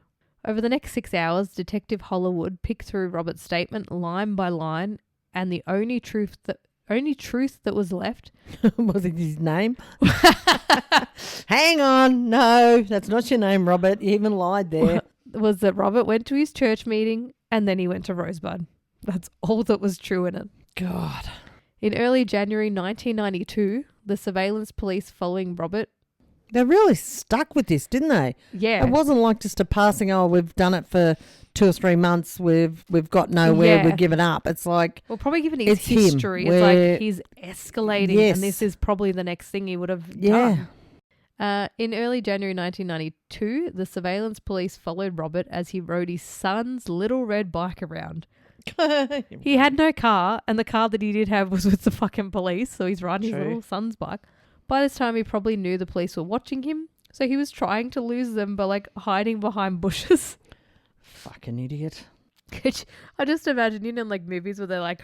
S1: Over the next 6 hours, Detective Hollywood picked through Robert's statement line by line, and the only truth that was left
S2: was it his name? Hang on, no, that's not your name, Robert. You even lied there.
S1: Was that Robert went to his church meeting and then he went to Rosebud. That's all that was true in it.
S2: God.
S1: In early January 1992, the surveillance police following Robert.
S2: They really stuck with this, didn't they?
S1: Yeah.
S2: It wasn't like just a passing, oh, we've done it for 2 or 3 months, we've got nowhere, we've given up. It's like,
S1: well, probably given his history, it's like he's escalating, and this is probably the next thing he would have done. In early January 1992, the surveillance police followed Robert as he rode his son's little red bike around. He had no car, and the car that he did have was with the fucking police, so he's riding his little son's bike. By this time, he probably knew the police were watching him, so he was trying to lose them by hiding behind bushes.
S2: Fucking idiot.
S1: I just imagine, in like movies where they're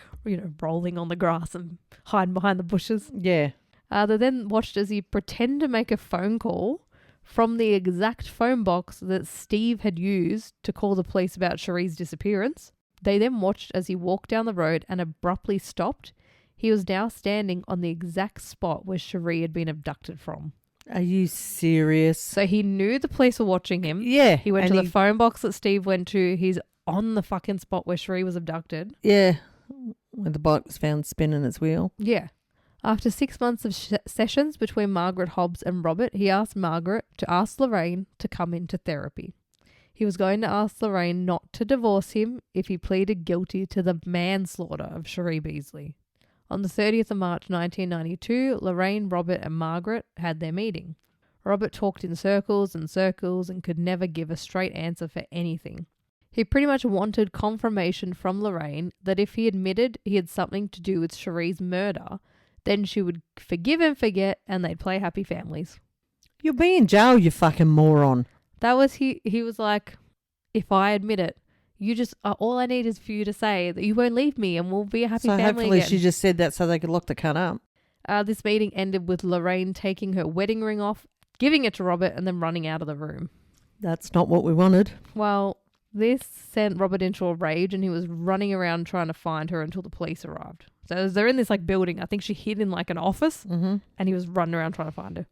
S1: rolling on the grass and hiding behind the bushes.
S2: Yeah.
S1: They then watched as he pretended to make a phone call from the exact phone box that Steve had used to call the police about Sheree's disappearance. They then watched as he walked down the road and abruptly stopped. He was now standing on the exact spot where Sheree had been abducted from.
S2: Are you serious?
S1: So he knew the police were watching him.
S2: Yeah.
S1: He went to the phone box that Steve went to. He's on the fucking spot where Sheree was abducted.
S2: Yeah. Where the bike was found spinning its wheel.
S1: Yeah. After 6 months of sessions between Margaret Hobbs and Robert, he asked Margaret to ask Lorraine to come into therapy. He was going to ask Lorraine not to divorce him if he pleaded guilty to the manslaughter of Sheree Beasley. On the 30th of March 1992, Lorraine, Robert and Margaret had their meeting. Robert talked in circles and circles and could never give a straight answer for anything. He pretty much wanted confirmation from Lorraine that if he admitted he had something to do with Sheree's murder, then she would forgive and forget and they'd play happy families.
S2: You'll be in jail, you fucking moron.
S1: That was he was like, if I admit it, you just all I need is for you to say that you won't leave me and we'll be a happy family again.
S2: So hopefully she just said that so they could lock the cunt up.
S1: This meeting ended with Lorraine taking her wedding ring off, giving it to Robert and then running out of the room.
S2: That's not what we wanted.
S1: Well, this sent Robert into a rage and he was running around trying to find her until the police arrived. So they're in this building. I think she hid in an office and he was running around trying to find her.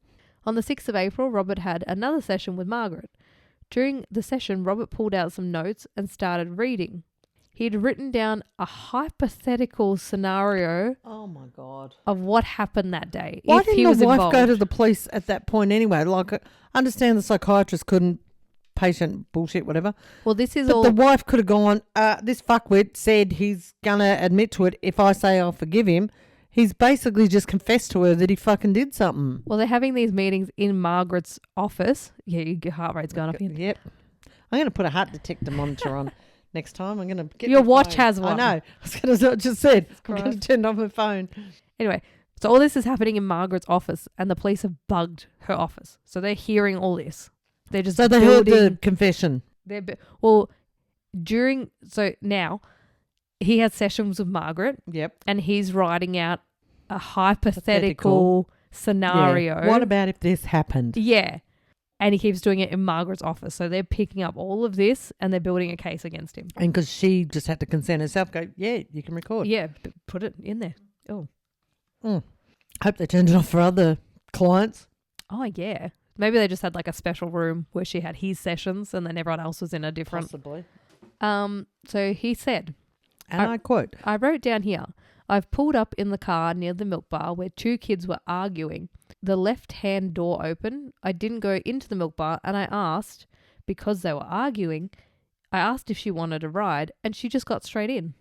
S1: On the 6th of April, Robert had another session with Margaret. During the session, Robert pulled out some notes and started reading. He'd written down a hypothetical scenario
S2: oh my God.
S1: of what happened that day.
S2: Why
S1: if
S2: didn't
S1: he was
S2: the wife
S1: involved.
S2: go to the police at that point anyway? I understand the psychiatrist couldn't, patient bullshit, whatever.
S1: Well, this is
S2: but
S1: all...
S2: the wife could have gone, this fuckwit said he's going to admit to it. If I say I'll forgive him, he's basically just confessed to her that he fucking did something.
S1: Well, they're having these meetings in Margaret's office. Yeah, your heart rate's going up here.
S2: Yep. I'm going to put a heart detector monitor on next time. I'm going to get
S1: your
S2: my
S1: watch
S2: phone.
S1: has one.
S2: I know. That's what I just said. I'm going to turn off my phone.
S1: Anyway, so all this is happening in Margaret's office and the police have bugged her office. So they're hearing all this. They're just
S2: so they heard the confession.
S1: So now he has sessions with Margaret.
S2: Yep.
S1: And he's writing out a hypothetical scenario.
S2: Yeah. What about if this happened?
S1: Yeah. And he keeps doing it in Margaret's office. So they're picking up all of this and they're building a case against him.
S2: And because she just had to consent herself, go, yeah, you can record.
S1: Yeah, put it in there. Oh.
S2: Hope they turned it off for other clients.
S1: Oh, yeah. Maybe they just had a special room where she had his sessions and then everyone else was in a different...
S2: Possibly.
S1: So he said...
S2: And I quote...
S1: I wrote down here, I've pulled up in the car near the milk bar where two kids were arguing. The left-hand door open. I didn't go into the milk bar and I asked, because they were arguing, I asked if she wanted a ride and she just got straight in.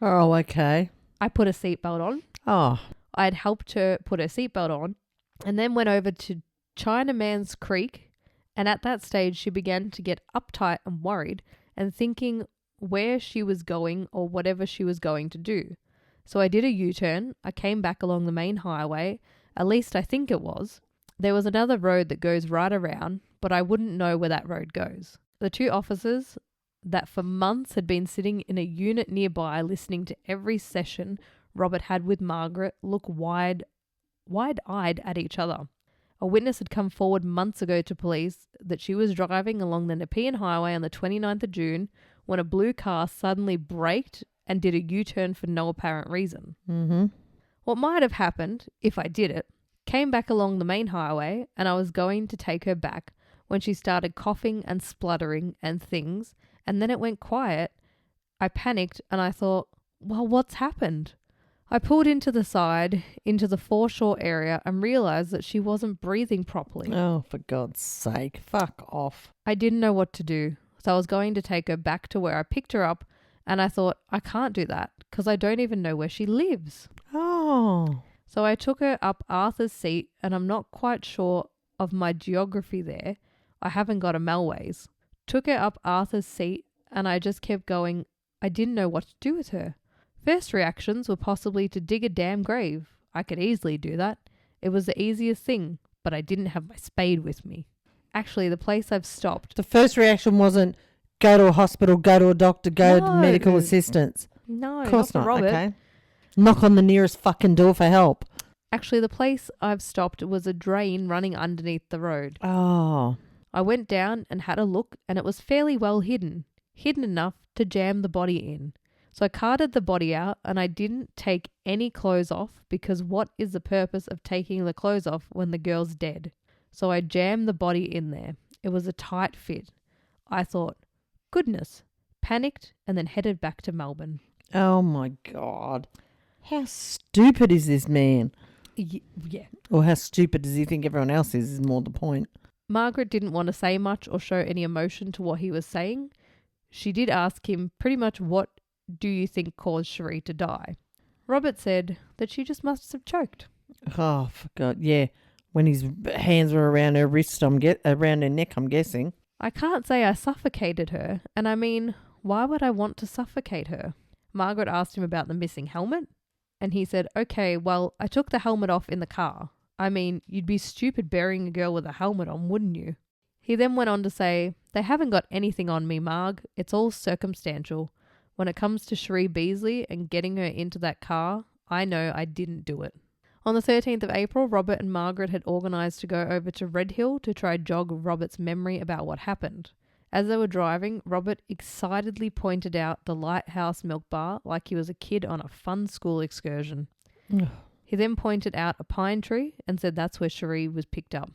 S2: Oh, okay.
S1: I put a seatbelt on.
S2: Oh.
S1: I had helped her put her seatbelt on and then went over to Chinaman's Creek, and at that stage she began to get uptight and worried and thinking where she was going or whatever she was going to do. So I did a U-turn. I came back along the main highway, at least I think it was. There was another road that goes right around, but I wouldn't know where that road goes. The two officers that for months had been sitting in a unit nearby listening to every session Robert had with Margaret look wide-eyed at each other. A witness had come forward months ago to police that she was driving along the Nepean Highway on the 29th of June when a blue car suddenly braked and did a U-turn for no apparent reason.
S2: Mm-hmm.
S1: What might have happened, if I did it, came back along the main highway and I was going to take her back when she started coughing and spluttering and things, and then it went quiet. I panicked and I thought, well, what's happened? I pulled into the side, into the foreshore area, and realised that she wasn't breathing properly.
S2: Oh, for God's sake. Fuck off.
S1: I didn't know what to do, so I was going to take her back to where I picked her up, and I thought, I can't do that, because I don't even know where she lives.
S2: Oh.
S1: So I took her up Arthur's Seat, and I'm not quite sure of my geography there. I haven't got a Melways. Took her up Arthur's Seat, and I just kept going. I didn't know what to do with her. First reactions were possibly to dig a damn grave. I could easily do that. It was the easiest thing, but I didn't have my spade with me. Actually, the place I've stopped...
S2: The first reaction wasn't go to a hospital, go to a doctor, go to medical assistance.
S1: No,
S2: of course not.
S1: Robert.
S2: Okay. Knock on the nearest fucking door for help.
S1: Actually, the place I've stopped was a drain running underneath the road.
S2: Oh.
S1: I went down and had a look, and it was fairly well hidden enough to jam the body in. So I carted the body out and I didn't take any clothes off because what is the purpose of taking the clothes off when the girl's dead? So I jammed the body in there. It was a tight fit. I thought, goodness, panicked, and then headed back to Melbourne.
S2: Oh, my God. How stupid is this man?
S1: Yeah.
S2: Or how stupid does he think everyone else is more the point.
S1: Margaret didn't want to say much or show any emotion to what he was saying. She did ask him pretty much, what do you think caused Sheree to die? Robert said that she just must have choked.
S2: Oh, for God. Yeah. When his hands were around her wrist, around her neck, I'm guessing.
S1: I can't say I suffocated her. And I mean, why would I want to suffocate her? Margaret asked him about the missing helmet. And he said, okay, well, I took the helmet off in the car. I mean, you'd be stupid burying a girl with a helmet on, wouldn't you? He then went on to say, they haven't got anything on me, Marg. It's all circumstantial. When it comes to Sheree Beasley and getting her into that car, I know I didn't do it. On the 13th of April, Robert and Margaret had organised to go over to Red Hill to try jog Robert's memory about what happened. As they were driving, Robert excitedly pointed out the Lighthouse Milk Bar like he was a kid on a fun school excursion. He then pointed out a pine tree and said that's where Sheree was picked up.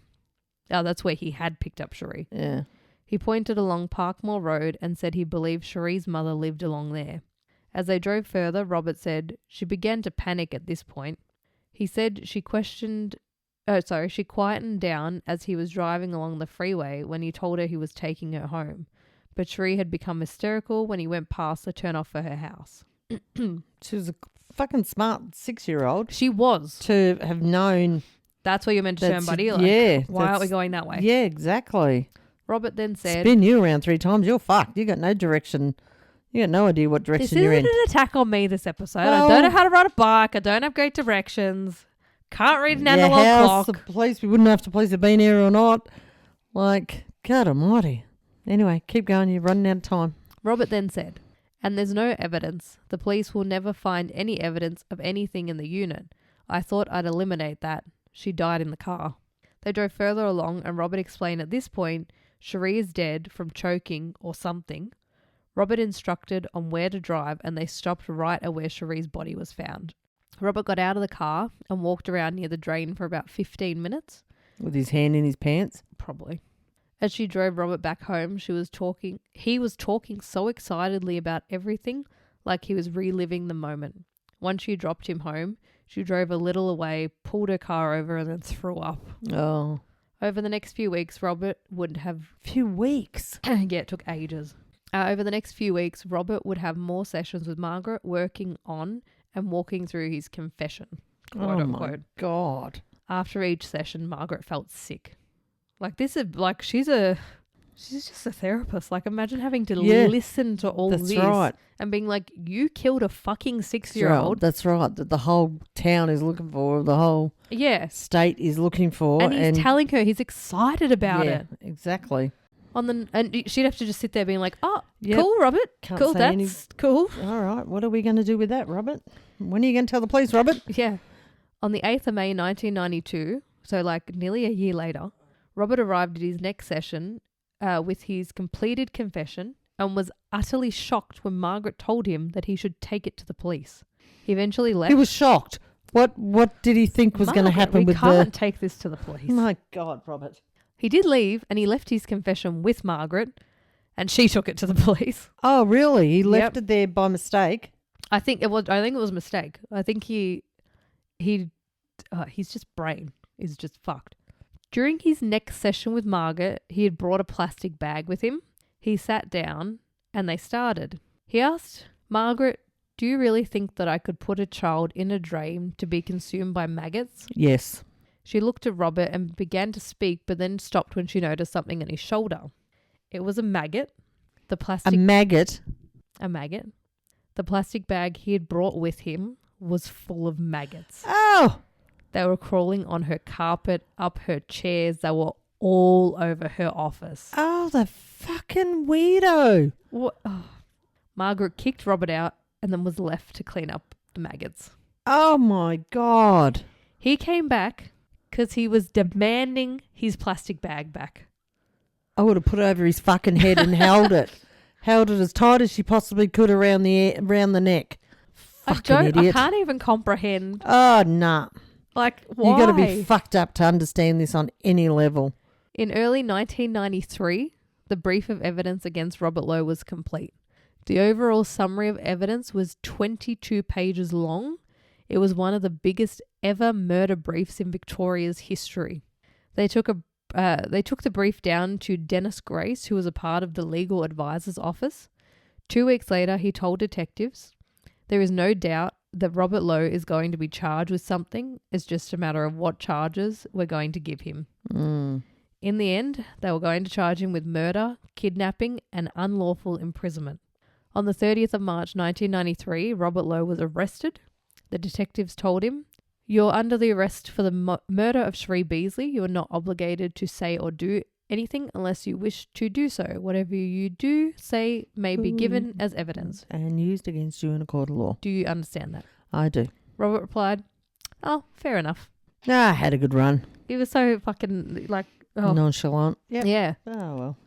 S1: Oh, that's where he had picked up Sheree.
S2: Yeah.
S1: He pointed along Parkmore Road and said he believed Sheree's mother lived along there. As they drove further, Robert said she began to panic at this point. He said she quietened down as he was driving along the freeway when he told her he was taking her home. But Sheree had become hysterical when he went past the turn-off for her house.
S2: She was a fucking smart 6-year-old.
S1: She was.
S2: To have known.
S1: That's where you're meant to turn, buddy. Like,
S2: yeah.
S1: Why aren't we going that way?
S2: Yeah, exactly.
S1: Robert then said,
S2: spin you around 3 times, you're fucked. You got no direction. You got no idea what direction you're in.
S1: This isn't an attack on me this episode. Well, I don't know how to ride a bike. I don't have great directions. Can't read an analog clock.
S2: The police, we wouldn't know if the police have been here or not. Like, God almighty. Anyway, keep going. You're running out of time.
S1: Robert then said, and there's no evidence. The police will never find any evidence of anything in the unit. I thought I'd eliminate that. She died in the car. They drove further along and Robert explained at this point, Sheree is dead from choking or something. Robert instructed on where to drive and they stopped right at where Sheree's body was found. Robert got out of the car and walked around near the drain for about 15 minutes.
S2: With his hand in his pants?
S1: Probably. As she drove Robert back home, he was talking so excitedly about everything, like he was reliving the moment. Once she dropped him home, she drove a little away, pulled her car over and then threw up.
S2: Oh.
S1: Over the next few weeks, Robert would have...
S2: Few weeks?
S1: Yeah, it took ages. Over the next few weeks, Robert would have more sessions with Margaret, working on and walking through his confession.
S2: Oh my God.
S1: After each session, Margaret felt sick. Like this is like she's just a therapist. Like imagine having to listen to all this and being like, you killed a fucking 6-year-old.
S2: That's right. That the whole town is looking for, the whole state is looking for.
S1: And he's telling her he's excited about it.
S2: Exactly.
S1: And she'd have to just sit there being like, oh, cool, Robert. Cool, that's cool.
S2: All right, what are we going to do with that, Robert? When are you going to tell the police, Robert?
S1: Yeah. On the 8th of May, 1992, so like nearly a year later, Robert arrived at his next session with his completed confession and was utterly shocked when Margaret told him that he should take it to the police. He eventually left.
S2: He was shocked. What did he think was going to happen with
S1: We can't take this to the police.
S2: My God, Robert.
S1: He did leave and he left his confession with Margaret and she took it to the police.
S2: Oh, really? He left it there by mistake?
S1: I think it was a mistake. I think he's just brain is just fucked. During his next session with Margaret, he had brought a plastic bag with him. He sat down and they started. He asked, Margaret, do you really think that I could put a child in a drain to be consumed by maggots?
S2: Yes.
S1: She looked at Robert and began to speak, but then stopped when she noticed something on his shoulder. It was a maggot.
S2: A maggot?
S1: A maggot. The plastic bag he had brought with him was full of maggots.
S2: Oh!
S1: They were crawling on her carpet, up her chairs. They were all over her office.
S2: Oh, the fucking weirdo.
S1: What? Oh. Margaret kicked Robert out and then was left to clean up the maggots.
S2: Oh, my God.
S1: He came back because he was demanding his plastic bag back.
S2: I would have put it over his fucking head and held it. Held it as tight as she possibly could around the neck. Fucking idiot.
S1: I can't even comprehend.
S2: Oh, nah.
S1: Like, why?
S2: You got to be fucked up to understand this on any level.
S1: In early 1993, the brief of evidence against Robert Lowe was complete. The overall summary of evidence was 22 pages long. It was one of the biggest ever murder briefs in Victoria's history. They took the brief down to Dennis Grace, who was a part of the legal advisor's office. 2 weeks later, he told detectives, "There is no doubt that Robert Lowe is going to be charged with something. It's just a matter of what charges we're going to give him." In the end, they were going to charge him with murder, kidnapping, and unlawful imprisonment. On the 30th of March 1993, Robert Lowe was arrested. The detectives told him, "You're under the arrest for the murder of Sheree Beasley. You are not obligated to say or do anything unless you wish to do so. Whatever you do say may be given as evidence
S2: and used against you in a court of law."
S1: Do you understand that?
S2: I do.
S1: Robert replied, "Oh, fair enough."
S2: I had a good run.
S1: He was so fucking
S2: nonchalant. Yep.
S1: Yeah.
S2: Oh, well.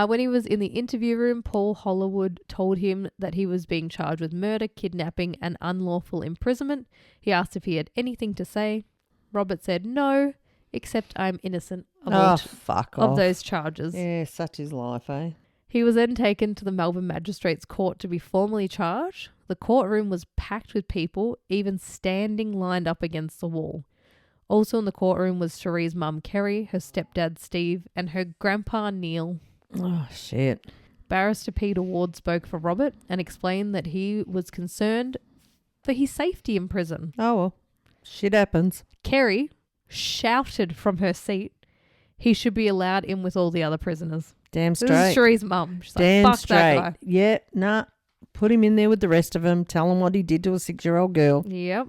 S1: When he was in the interview room, Paul Hollywood told him that he was being charged with murder, kidnapping, and unlawful imprisonment. He asked if he had anything to say. Robert said, "No, except I'm innocent of those charges."
S2: Yeah, such is life, eh?
S1: He was then taken to the Melbourne Magistrates Court to be formally charged. The courtroom was packed with people, even standing lined up against the wall. Also in the courtroom was Sheree's mum, Kerry, her stepdad, Steve, and her grandpa, Neil.
S2: Oh, shit.
S1: Barrister Peter Ward spoke for Robert and explained that he was concerned for his safety in prison.
S2: Oh, well. Shit happens.
S1: Kerry shouted from her seat, "He should be allowed in with all the other prisoners."
S2: Damn straight.
S1: This is Sheree's mum. She's
S2: Damn
S1: like, "Fuck
S2: straight.
S1: that guy."
S2: Yeah, nah. Put him in there with the rest of them. Tell him what he did to a 6-year-old girl.
S1: Yep.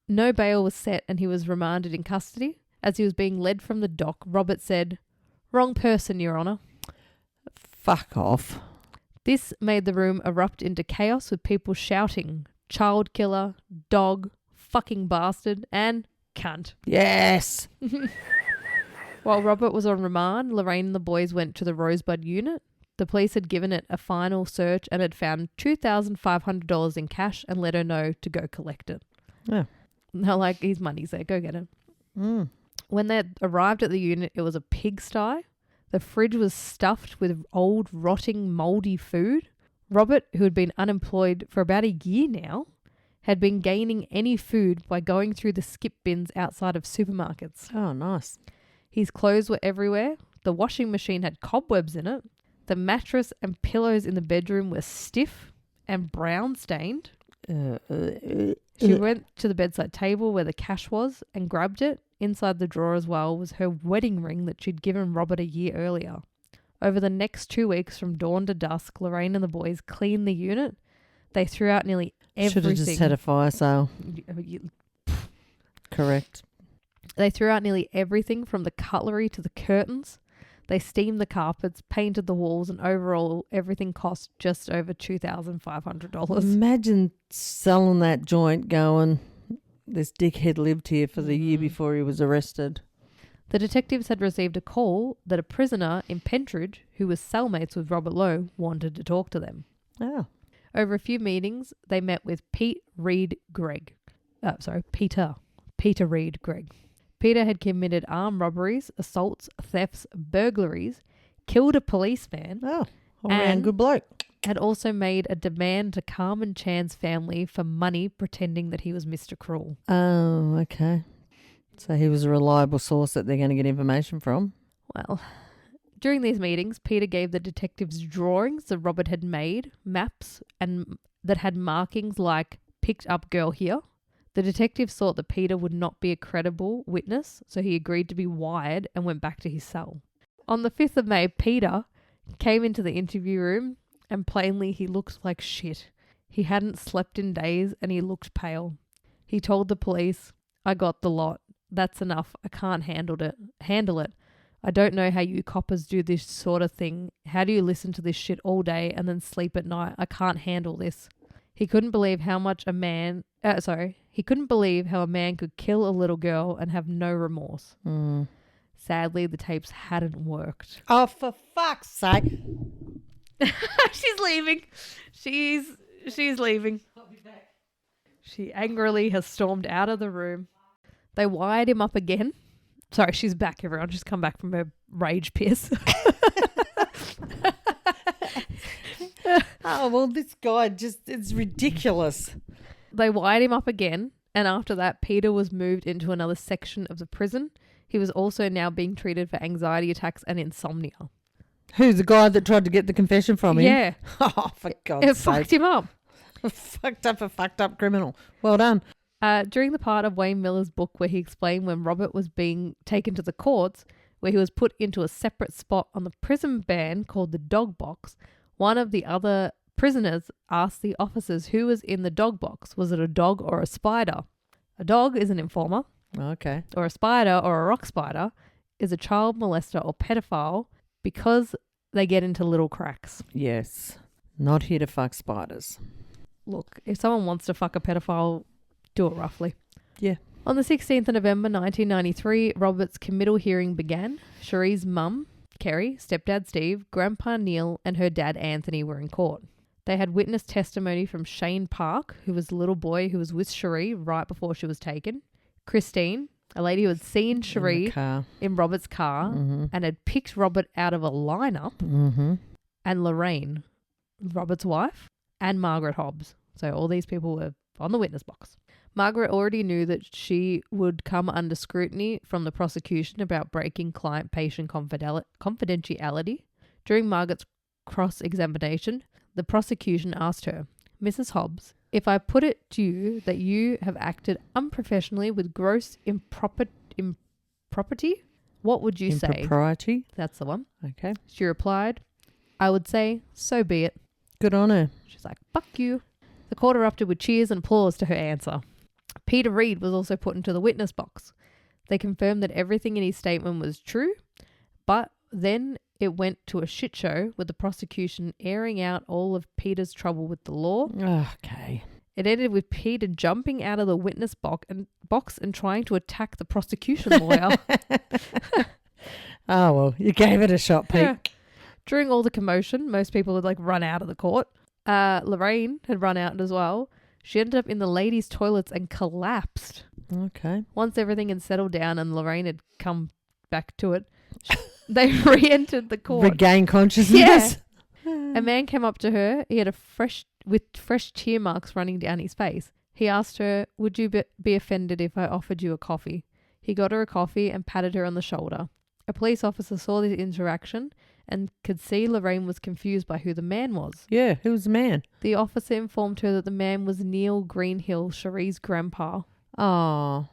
S1: No bail was set and he was remanded in custody. As he was being led from the dock, Robert said, "Wrong person, Your Honour."
S2: Fuck off.
S1: This made the room erupt into chaos with people shouting, "Child killer," "dog," "fucking bastard," and "cunt."
S2: Yes.
S1: While Robert was on remand, Lorraine and the boys went to the Rosebud unit. The police had given it a final search and had found $2,500 in cash and let her know to go collect it.
S2: Yeah.
S1: Now, like, his money's there. Go get it. When they arrived at the unit, it was a pigsty. The fridge was stuffed with old, rotting, mouldy food. Robert, who had been unemployed for about a year now, had been gaining any food by going through the skip bins outside of supermarkets.
S2: Oh, nice.
S1: His clothes were everywhere. The washing machine had cobwebs in it. The mattress and pillows in the bedroom were stiff and brown stained. She went to the bedside table where the cash was and grabbed it. Inside the drawer as well was her wedding ring that she'd given Robert a year earlier. Over the next 2 weeks from dawn to dusk, Lorraine and the boys cleaned the unit. They threw out nearly everything.
S2: Should have just had a fire sale. Correct.
S1: They threw out nearly everything from the cutlery to the curtains. They steamed the carpets, painted the walls, and overall everything cost just over $2,500.
S2: Imagine selling that joint going, "This dickhead lived here for the year before he was arrested."
S1: The detectives had received a call that a prisoner in Pentridge, who was cellmates with Robert Lowe, wanted to talk to them.
S2: Oh.
S1: Over a few meetings, they met with Peter Reed Gregg. Peter had committed armed robberies, assaults, thefts, burglaries, killed a policeman.
S2: Oh, all-round good bloke.
S1: Had also made a demand to Carmen Chan's family for money, pretending that he was Mr. Cruel.
S2: Oh, okay. So he was a reliable source that they're going to get information from.
S1: Well, during these meetings, Peter gave the detectives drawings that Robert had made, maps, and that had markings like "picked up girl here." The detectives thought that Peter would not be a credible witness, so he agreed to be wired and went back to his cell. On the 5th of May, Peter came into the interview room and plainly he looked like shit. He hadn't slept in days and he looked pale. He told the police, "I got the lot. That's enough. I can't handle it. I don't know how you coppers do this sort of thing. How do you listen to this shit all day and then sleep at night? I can't handle this." He couldn't believe how a man could kill a little girl and have no remorse. Sadly, the tapes hadn't worked.
S2: Oh, for fuck's sake.
S1: She's leaving. She's leaving. I'll be back. She angrily has stormed out of the room. They wired him up again. Sorry, she's back, everyone. She's come back from her rage piss.
S2: Oh, well, this guy it's ridiculous.
S1: They wired him up again, and after that, Peter was moved into another section of the prison. He was also now being treated for anxiety attacks and insomnia.
S2: Who's the guy that tried to get the confession from him?
S1: Yeah.
S2: Oh, for God's
S1: It
S2: sake.
S1: fucked him up.
S2: A fucked up criminal. Well done.
S1: During the part of Wayne Miller's book where he explained when Robert was being taken to the courts, where he was put into a separate spot on the prison van called the dog box, one of the other prisoners asked the officers who was in the dog box. Was it a dog or a spider? A dog is an informer.
S2: Okay.
S1: Or a spider or a rock spider is a child molester or pedophile because they get into little cracks.
S2: Yes. Not here to fuck spiders.
S1: Look, if someone wants to fuck a pedophile, do it roughly.
S2: Yeah.
S1: On the 16th of November 1993, Robert's committal hearing began. Sheree's mum, Kerry, stepdad Steve, grandpa Neil, and her dad Anthony were in court. They had witness testimony from Shane Park, who was the little boy who was with Sheree right before she was taken. Christine, a lady who had seen Sheree in Robert's car and had picked Robert out of a lineup. And Lorraine, Robert's wife, and Margaret Hobbs. So all these people were on the witness box. Margaret already knew that she would come under scrutiny from the prosecution about breaking client-patient confidentiality. During Margaret's cross-examination, the prosecution asked her, Mrs. Hobbs, if I put it to you that you have acted unprofessionally with gross impropriety, what would you say?
S2: Impropriety?
S1: That's the one.
S2: Okay.
S1: She replied, I would say, so be it.
S2: Good on her.
S1: She's like, fuck you. The court erupted with cheers and applause to her answer. Peter Reed was also put into the witness box. They confirmed that everything in his statement was true, but then it went to a shit show with the prosecution airing out all of Peter's trouble with the law.
S2: Okay.
S1: It ended with Peter jumping out of the witness box and trying to attack the prosecution lawyer.
S2: Oh, well, you gave it a shot, Pete.
S1: Yeah. During all the commotion, most people had run out of the court. Lorraine had run out as well. She ended up in the ladies' toilets and collapsed.
S2: Okay.
S1: Once everything had settled down and Lorraine had come back to it, they re-entered the court.
S2: Regain consciousness.
S1: Yeah. A man came up to her. He had fresh tear marks running down his face. He asked her, would you be offended if I offered you a coffee? He got her a coffee and patted her on the shoulder. A police officer saw this interaction and could see Lorraine was confused by who the man was.
S2: Yeah, who was the man?
S1: The officer informed her that the man was Neil Greenhill, Sheree's grandpa.
S2: Oh.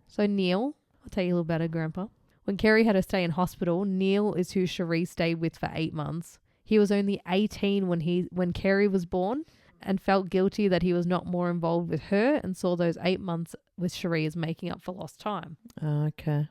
S1: So Neil, I'll tell you a little about her grandpa. When Kerry had her stay in hospital, Neil is who Sheree stayed with for 8 months. He was only 18 when Kerry was born and felt guilty that he was not more involved with her and saw those 8 months with Sheree as making up for lost time.
S2: Okay.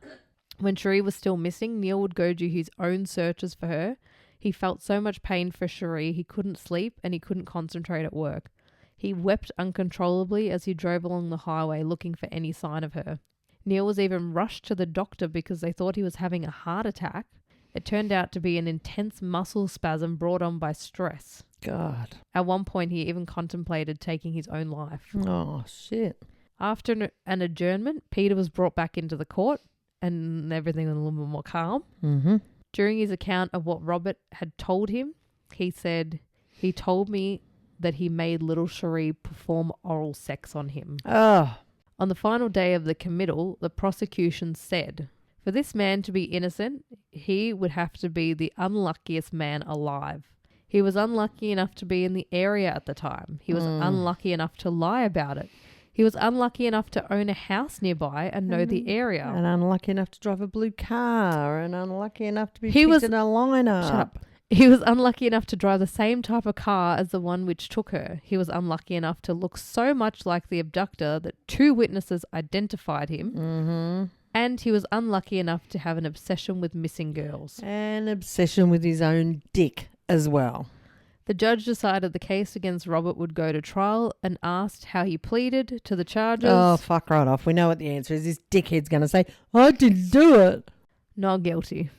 S1: When Sheree was still missing, Neil would go do his own searches for her. He felt so much pain for Sheree, he couldn't sleep and he couldn't concentrate at work. He wept uncontrollably as he drove along the highway looking for any sign of her. Neil was even rushed to the doctor because they thought he was having a heart attack. It turned out to be an intense muscle spasm brought on by stress.
S2: God.
S1: At one point, he even contemplated taking his own life.
S2: Oh, shit.
S1: After an adjournment, Peter was brought back into the court and everything was a little bit more calm.
S2: Mm-hmm.
S1: During his account of what Robert had told him, he said, he told me that he made little Sheree perform oral sex on him.
S2: Oh.
S1: On the final day of the committal, the prosecution said, for this man to be innocent, he would have to be the unluckiest man alive. He was unlucky enough to be in the area at the time. He was unlucky enough to lie about it. He was unlucky enough to own a house nearby and know the area.
S2: And unlucky enough to drive a blue car. And unlucky enough to be picked in a lineup.
S1: Shut up. He was unlucky enough to drive the same type of car as the one which took her. He was unlucky enough to look so much like the abductor that 2 witnesses identified him. Mm-hmm. And he was unlucky enough to have an obsession with missing girls.
S2: An obsession with his own dick as well.
S1: The judge decided the case against Robert would go to trial and asked how he pleaded to the charges.
S2: Oh, fuck right off. We know what the answer is. This dickhead's going to say, I didn't do it.
S1: Not guilty.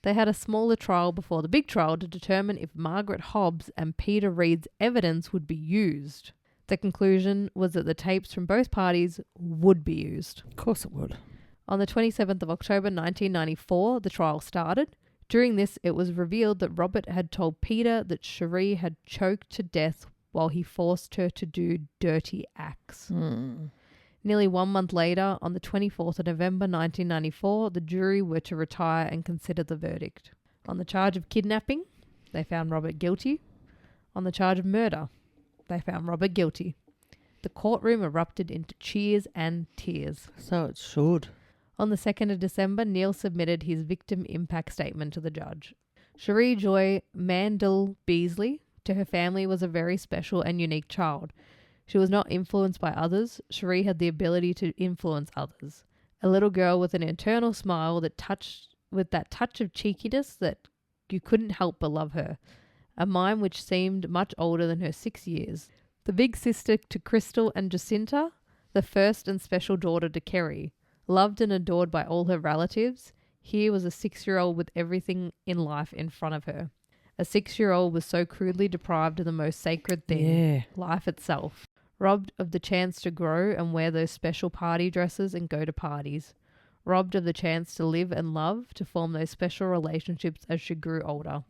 S1: They had a smaller trial before the big trial to determine if Margaret Hobbs and Peter Reed's evidence would be used. The conclusion was that the tapes from both parties would be used.
S2: Of course it would.
S1: On the 27th of October 1994, the trial started. During this, it was revealed that Robert had told Peter that Sheree had choked to death while he forced her to do dirty acts. Nearly 1 month later, on the 24th of November 1994, the jury were to retire and consider the verdict. On the charge of kidnapping, they found Robert guilty. On the charge of murder, they found Robert guilty. The courtroom erupted into cheers and tears.
S2: So it should.
S1: On the 2nd of December, Neil submitted his victim impact statement to the judge. Sheree Joy Mandel Beasley, to her family, was a very special and unique child. She was not influenced by others. Sheree had the ability to influence others. A little girl with an internal smile that with that touch of cheekiness that you couldn't help but love her. A mind which seemed much older than her 6 years. The big sister to Crystal and Jacinta, the first and special daughter to Kerry. Loved and adored by all her relatives, here was a 6-year-old with everything in life in front of her. A 6-year-old was so crudely deprived of the most sacred thing, life itself. Robbed of the chance to grow and wear those special party dresses and go to parties. Robbed of the chance to live and love, to form those special relationships as she grew older.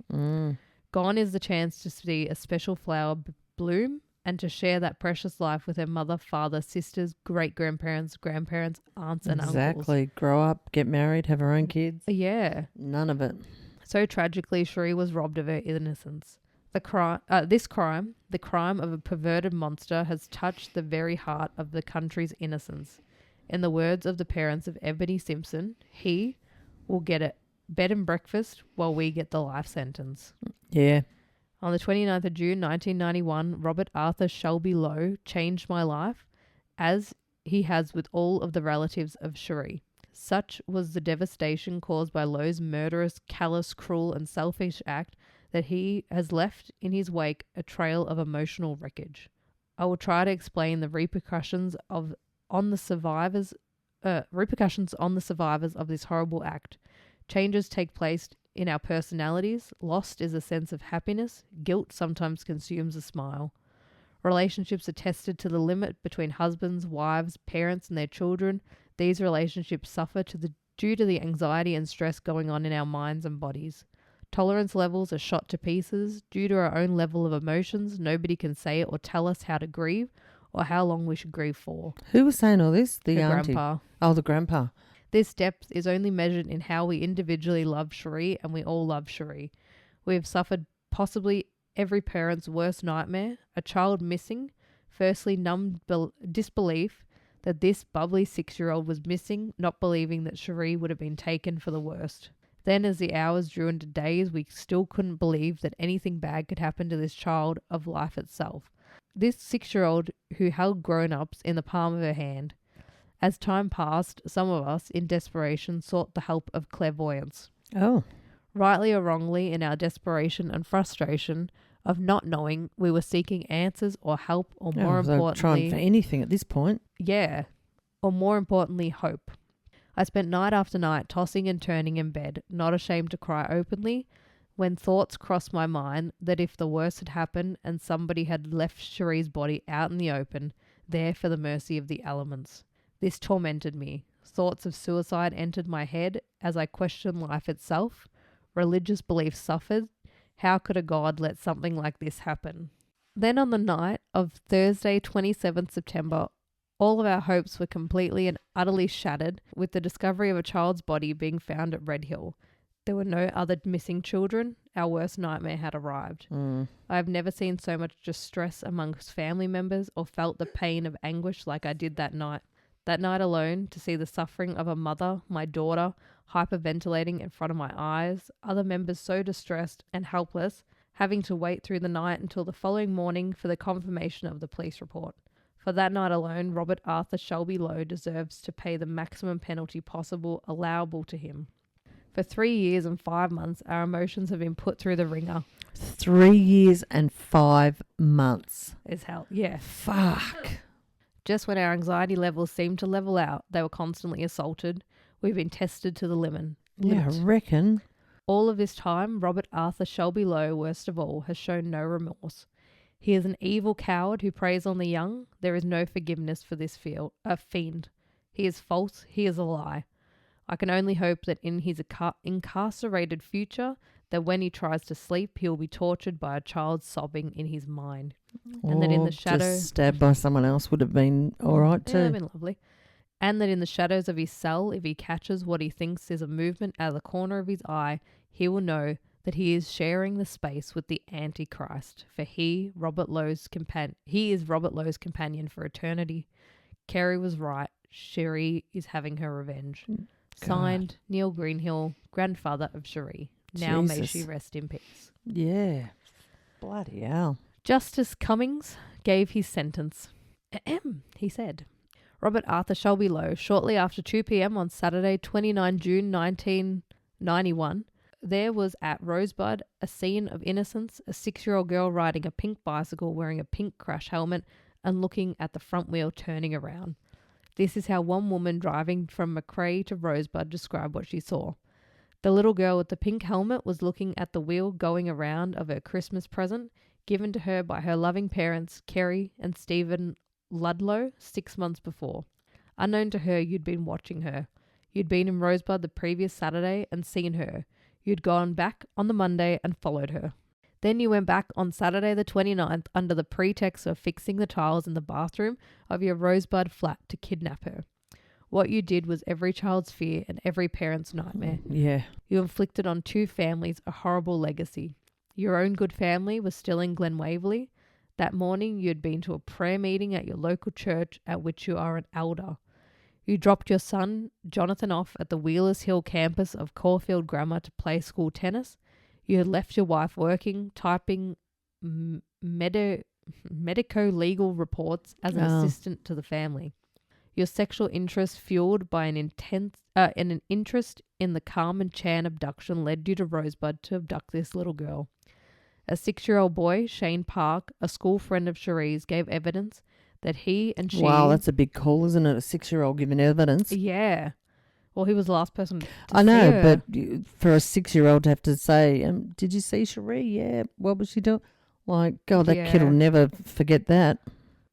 S1: Gone is the chance to see a special flower bloom and to share that precious life with her mother, father, sisters, great-grandparents, grandparents, aunts and uncles.
S2: Exactly. Grow up, get married, have her own kids.
S1: Yeah.
S2: None of it.
S1: So tragically, Sheree was robbed of her innocence. This crime, the crime of a perverted monster, has touched the very heart of the country's innocence. In the words of the parents of Ebony Simpson, he will get a bed and breakfast while we get the life sentence.
S2: Yeah.
S1: On the 29th of June 1991, Robert Arthur Shelby Lowe changed my life, as he has with all of the relatives of Sheree. Such was the devastation caused by Lowe's murderous, callous, cruel and selfish act that he has left in his wake a trail of emotional wreckage. I will try to explain the repercussions on the survivors of this horrible act. Changes take place in our personalities. Lost is a sense of happiness. Guilt sometimes consumes a smile. Relationships are tested to the limit between husbands, wives, parents and their children. These relationships suffer due to the anxiety and stress going on in our minds and bodies. Tolerance levels are shot to pieces. Due to our own level of emotions, nobody can say or tell us how to grieve or how long we should grieve for.
S2: Who was saying all this? The auntie.
S1: Grandpa.
S2: Oh, the grandpa.
S1: This depth is only measured in how we individually love Sheree, and we all love Sheree. We have suffered possibly every parent's worst nightmare, a child missing, firstly numb disbelief that this bubbly 6-year-old was missing, not believing that Sheree would have been taken for the worst. Then as the hours drew into days, we still couldn't believe that anything bad could happen to this child of life itself. This 6-year-old who held grown-ups in the palm of her hand. As time passed, some of us, in desperation, sought the help of clairvoyance.
S2: Oh.
S1: Rightly or wrongly, in our desperation and frustration of not knowing, we were seeking answers or help, or more importantly...
S2: trying for anything at this point.
S1: Yeah. Or more importantly, hope. I spent night after night tossing and turning in bed, not ashamed to cry openly, when thoughts crossed my mind that if the worst had happened and somebody had left Sheree's body out in the open, there for the mercy of the elements. This tormented me. Thoughts of suicide entered my head as I questioned life itself. Religious beliefs suffered. How could a God let something like this happen? Then on the night of Thursday, 27th September, all of our hopes were completely and utterly shattered with the discovery of a child's body being found at Red Hill. There were no other missing children. Our worst nightmare had arrived. I have never seen so much distress amongst family members or felt the pain of anguish like I did that night. That night alone, to see the suffering of a mother, my daughter, hyperventilating in front of my eyes, other members so distressed and helpless, having to wait through the night until the following morning for the confirmation of the police report. For that night alone, Robert Arthur Shelby Lowe deserves to pay the maximum penalty possible allowable to him. For 3 years and 5 months, our emotions have been put through the ringer.
S2: 3 years and 5 months.
S1: Is hell, yeah.
S2: Fuck.
S1: Just when our anxiety levels seemed to level out, they were constantly assaulted. We've been tested to the limit.
S2: Yeah, I reckon.
S1: All of this time, Robert Arthur Shelby Lowe, worst of all, has shown no remorse. He is an evil coward who preys on the young. There is no forgiveness for this fiend. He is false. He is a lie. I can only hope that in his incarcerated future, that when he tries to sleep, he will be tortured by a child sobbing in his mind. And that in the shadow...
S2: just stabbed by someone else would have been all right too.
S1: Yeah, that would have been lovely. And that in the shadows of his cell, if he catches what he thinks is a movement out of the corner of his eye, he will know that he is sharing the space with the Antichrist, for he is Robert Lowe's companion for eternity. Kerry was right. Sheree is having her revenge. God. Signed, Neil Greenhill, grandfather of Sheree. Now may she rest in peace.
S2: Yeah. Bloody hell.
S1: Justice Cummings gave his sentence. He said, Robert Arthur Shelby Lowe, shortly after 2 p.m. on Saturday, 29 June 1991, there was at Rosebud a scene of innocence, a 6-year-old girl riding a pink bicycle wearing a pink crash helmet and looking at the front wheel turning around. This is how one woman driving from McRae to Rosebud described what she saw. The little girl with the pink helmet was looking at the wheel going around of her Christmas present given to her by her loving parents, Kerry and Stephen Ludlow, 6 months before. Unknown to her, you'd been watching her. You'd been in Rosebud the previous Saturday and seen her. You'd gone back on the Monday and followed her. Then you went back on Saturday the 29th under the pretext of fixing the tiles in the bathroom of your Rosebud flat to kidnap her. What you did was every child's fear and every parent's nightmare.
S2: Yeah.
S1: You inflicted on 2 families a horrible legacy. Your own good family was still in Glen Waverley. That morning you had been to a prayer meeting at your local church at which you are an elder. You dropped your son, Jonathan, off at the Wheelers Hill campus of Caulfield Grammar to play school tennis. You had left your wife working, typing medico-legal reports as an assistant to the family. Your sexual interest, fueled by an interest in the Carmen Chan abduction, led you to Rosebud to abduct this little girl. A 6-year-old boy, Shane Park, a school friend of Sheree's, gave evidence that he and she...
S2: Wow, that's a big call, isn't it? A 6-year-old giving evidence.
S1: Yeah. Well, he was the last person to
S2: I know,
S1: see her.
S2: but for a 6-year-old to have to say, did you see Sheree? Yeah. What was she doing? Like, God, that kid will never forget that.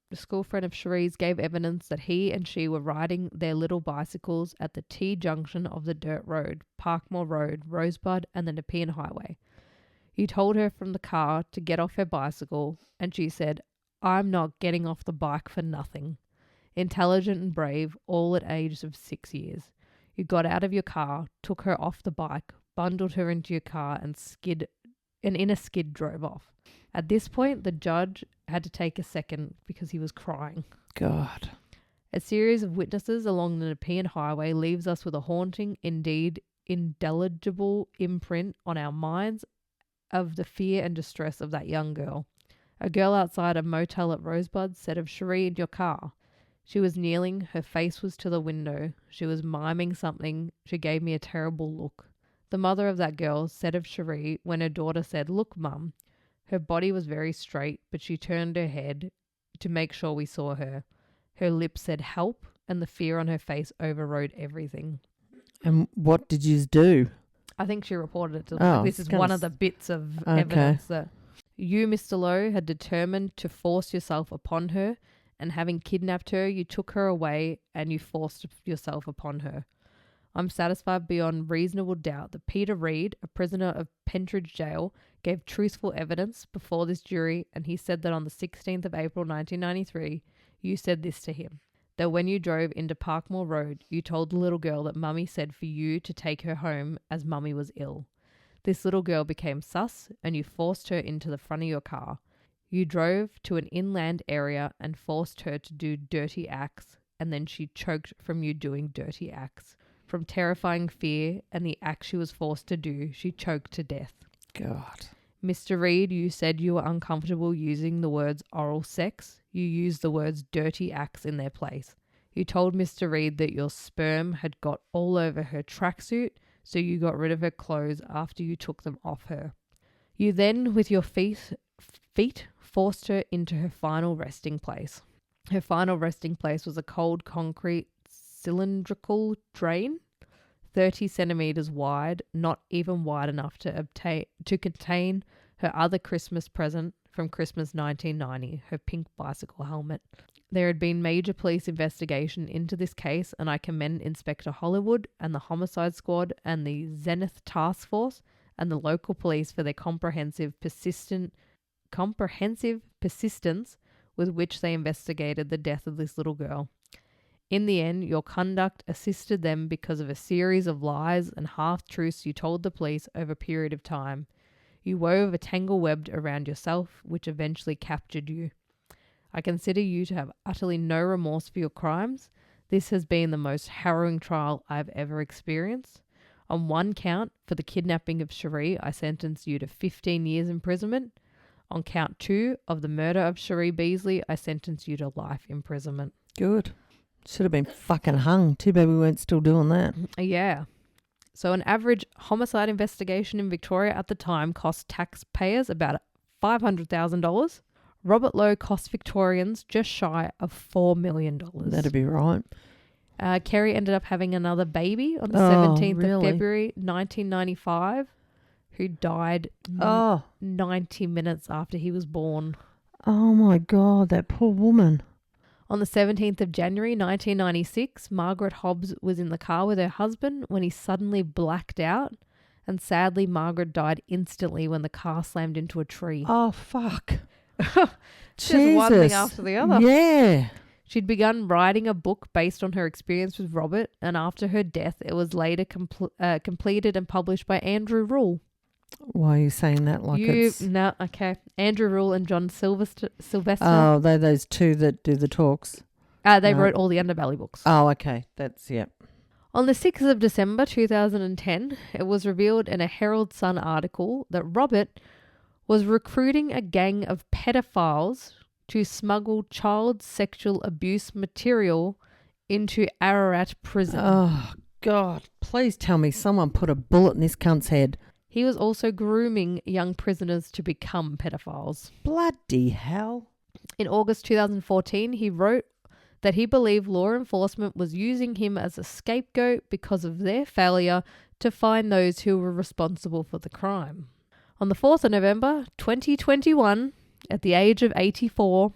S1: The school friend of Sheree's gave evidence that he and she were riding their little bicycles at the T-junction of the dirt road, Parkmore Road, Rosebud, and the Nepean Highway. You told her from the car to get off her bicycle, and she said, I'm not getting off the bike for nothing. Intelligent and brave, all at ages of 6 years. You got out of your car, took her off the bike, bundled her into your car, and in a skid drove off. At this point, the judge had to take a second because he was crying.
S2: God.
S1: A series of witnesses along the Nepean Highway leaves us with a haunting, indeed indelible imprint on our minds of the fear and distress of that young girl. A girl outside a motel at Rosebud said of Sheree in your car. She was kneeling, her face was to the window. She was miming something. She gave me a terrible look. The mother of that girl said of Sheree when her daughter said, Look, Mum. Her body was very straight, but she turned her head to make sure we saw her. Her lips said help, and the fear on her face overrode everything.
S2: And what did you do?
S1: I think she reported it to them. This is one of the bits of evidence that you, Mr. Lowe, had determined to force yourself upon her, and having kidnapped her, you took her away and you forced yourself upon her. I'm satisfied beyond reasonable doubt that Peter Reed, a prisoner of Pentridge Jail, gave truthful evidence before this jury, and he said that on the 16th of April 1993, you said this to him, that when you drove into Parkmore Road, you told the little girl that Mummy said for you to take her home as Mummy was ill. This little girl became sus, and you forced her into the front of your car. You drove to an inland area and forced her to do dirty acts, and then she choked from you doing dirty acts. From terrifying fear and the act she was forced to do, she choked to death.
S2: God.
S1: Mr. Reed, you said you were uncomfortable using the words oral sex. You used the words dirty acts in their place. You told Mr. Reed that your sperm had got all over her tracksuit, so you got rid of her clothes after you took them off her. You then, with your feet, forced her into her final resting place. Her final resting place was a cold concrete cylindrical drain, 30 centimeters wide, not even wide enough to contain her other Christmas present, from Christmas 1990, her pink bicycle helmet. There had been major police investigation into this case, and I commend Inspector Hollywood and the Homicide Squad and the Zenith Task Force and the local police for their comprehensive persistence with which they investigated the death of this little girl. In the end, your conduct assisted them because of a series of lies and half-truths you told the police over a period of time. You wove a tangle web around yourself, which eventually captured you. I consider you to have utterly no remorse for your crimes. This has been the most harrowing trial I've ever experienced. On one count, for the kidnapping of Sheree, I sentenced you to 15 years imprisonment. On count 2 of the murder of Sheree Beasley, I sentenced you to life imprisonment.
S2: Good. Should have been fucking hung. Too bad we weren't still doing that.
S1: Yeah. So an average homicide investigation in Victoria at the time cost taxpayers about $500,000. Robert Lowe cost Victorians just shy of $4 million.
S2: That'd be right.
S1: Kerry ended up having another baby on the 17th of February 1995, who died 90 minutes after he was born.
S2: Oh my God, that poor woman.
S1: On the 17th of January 1996, Margaret Hobbs was in the car with her husband when he suddenly blacked out, and sadly Margaret died instantly when the car slammed into a tree.
S2: Oh, fuck.
S1: Just one thing after the other.
S2: Yeah.
S1: She'd begun writing a book based on her experience with Robert, and after her death, it was later completed and published by Andrew Rule.
S2: Why are you saying that like it's...
S1: No, okay. Andrew Rule and John Sylvester.
S2: Oh, they're those two that do the talks.
S1: They wrote all the Underbelly books.
S2: Oh, okay. That's, yeah.
S1: On the 6th of December 2010, it was revealed in a Herald Sun article that Robert was recruiting a gang of pedophiles to smuggle child sexual abuse material into Ararat prison.
S2: Oh, God. Please tell me someone put a bullet in this cunt's head.
S1: He was also grooming young prisoners to become pedophiles.
S2: Bloody hell.
S1: In August 2014, he wrote that he believed law enforcement was using him as a scapegoat because of their failure to find those who were responsible for the crime. On the 4th of November 2021, at the age of 84...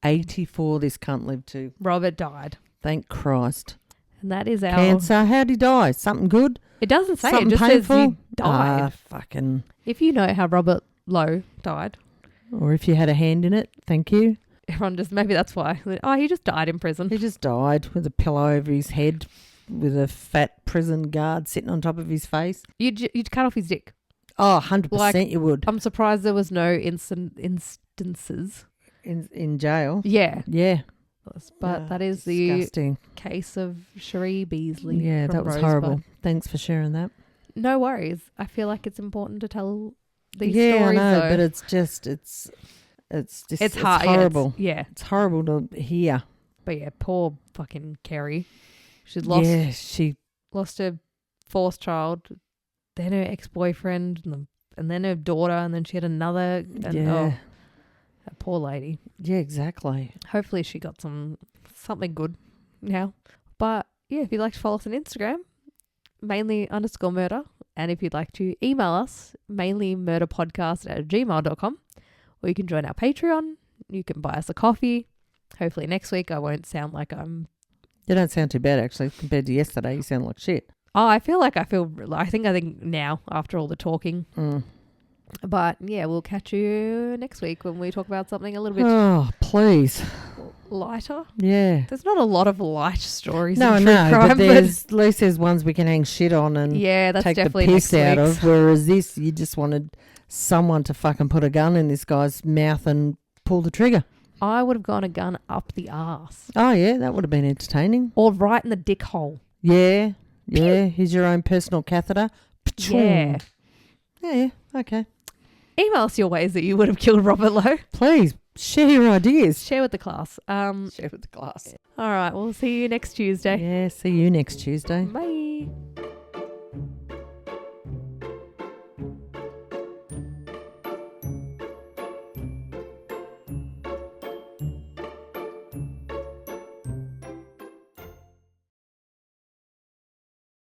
S2: 84 this cunt lived to.
S1: Robert died.
S2: Thank Christ.
S1: And that is our...
S2: Cancer. How'd he die? Something good?
S1: It doesn't say.
S2: Something
S1: it just
S2: painful?
S1: says he died.
S2: Fucking...
S1: If you know how Robert Lowe died...
S2: Or if you had a hand in it, thank you.
S1: Everyone just... Maybe that's why. Oh, he just died in prison.
S2: He just died with a pillow over his head with a fat prison guard sitting on top of his face.
S1: You'd cut off his dick.
S2: Oh, 100% you would.
S1: I'm surprised there was no instances.
S2: In jail?
S1: Yeah.
S2: Yeah.
S1: But that is
S2: disgusting.
S1: The case of Sheree Beasley.
S2: Yeah, that was horrible. Thanks for sharing that.
S1: No worries. I feel like it's important to tell these
S2: stories.
S1: Yeah, I know,
S2: but it's
S1: hard.
S2: horrible.
S1: Yeah.
S2: It's horrible to hear.
S1: But yeah, poor fucking Kerry. She's lost.
S2: Yeah, she
S1: lost her fourth child, then her ex-boyfriend, and then her daughter, and then she had another. And, that poor lady.
S2: Yeah, exactly.
S1: Hopefully she got something good now. But yeah, if you'd like to follow us on Instagram, mainly_murder. And if you'd like to email us, mainlymurderpodcast@gmail.com. Or you can join our Patreon. You can buy us a coffee. Hopefully next week I won't sound like I'm...
S2: You don't sound too bad actually. Compared to yesterday, you sound like shit.
S1: Oh, I think now after all the talking. But yeah, we'll catch you next week when we talk about something a little bit...
S2: Oh, please.
S1: Lighter?
S2: Yeah.
S1: There's not a lot of light stories.
S2: No,
S1: in true crime,
S2: but at least there's ones we can hang shit on and
S1: that's
S2: take
S1: definitely
S2: the piss out
S1: week's.
S2: of. Whereas this, you just wanted someone to fucking put a gun in this guy's mouth and pull the trigger.
S1: I would have gone a gun up the arse.
S2: Oh, yeah, that would have been entertaining.
S1: Or right in the dick hole.
S2: Yeah. Here's your own personal catheter.
S1: Yeah.
S2: Yeah, okay.
S1: Email us your ways that you would have killed Robert Lowe.
S2: Please, share your ideas.
S1: Share with the class.
S2: Share with the class.
S1: All right, we'll see you next Tuesday.
S2: Yeah, see you next Tuesday.
S1: Bye.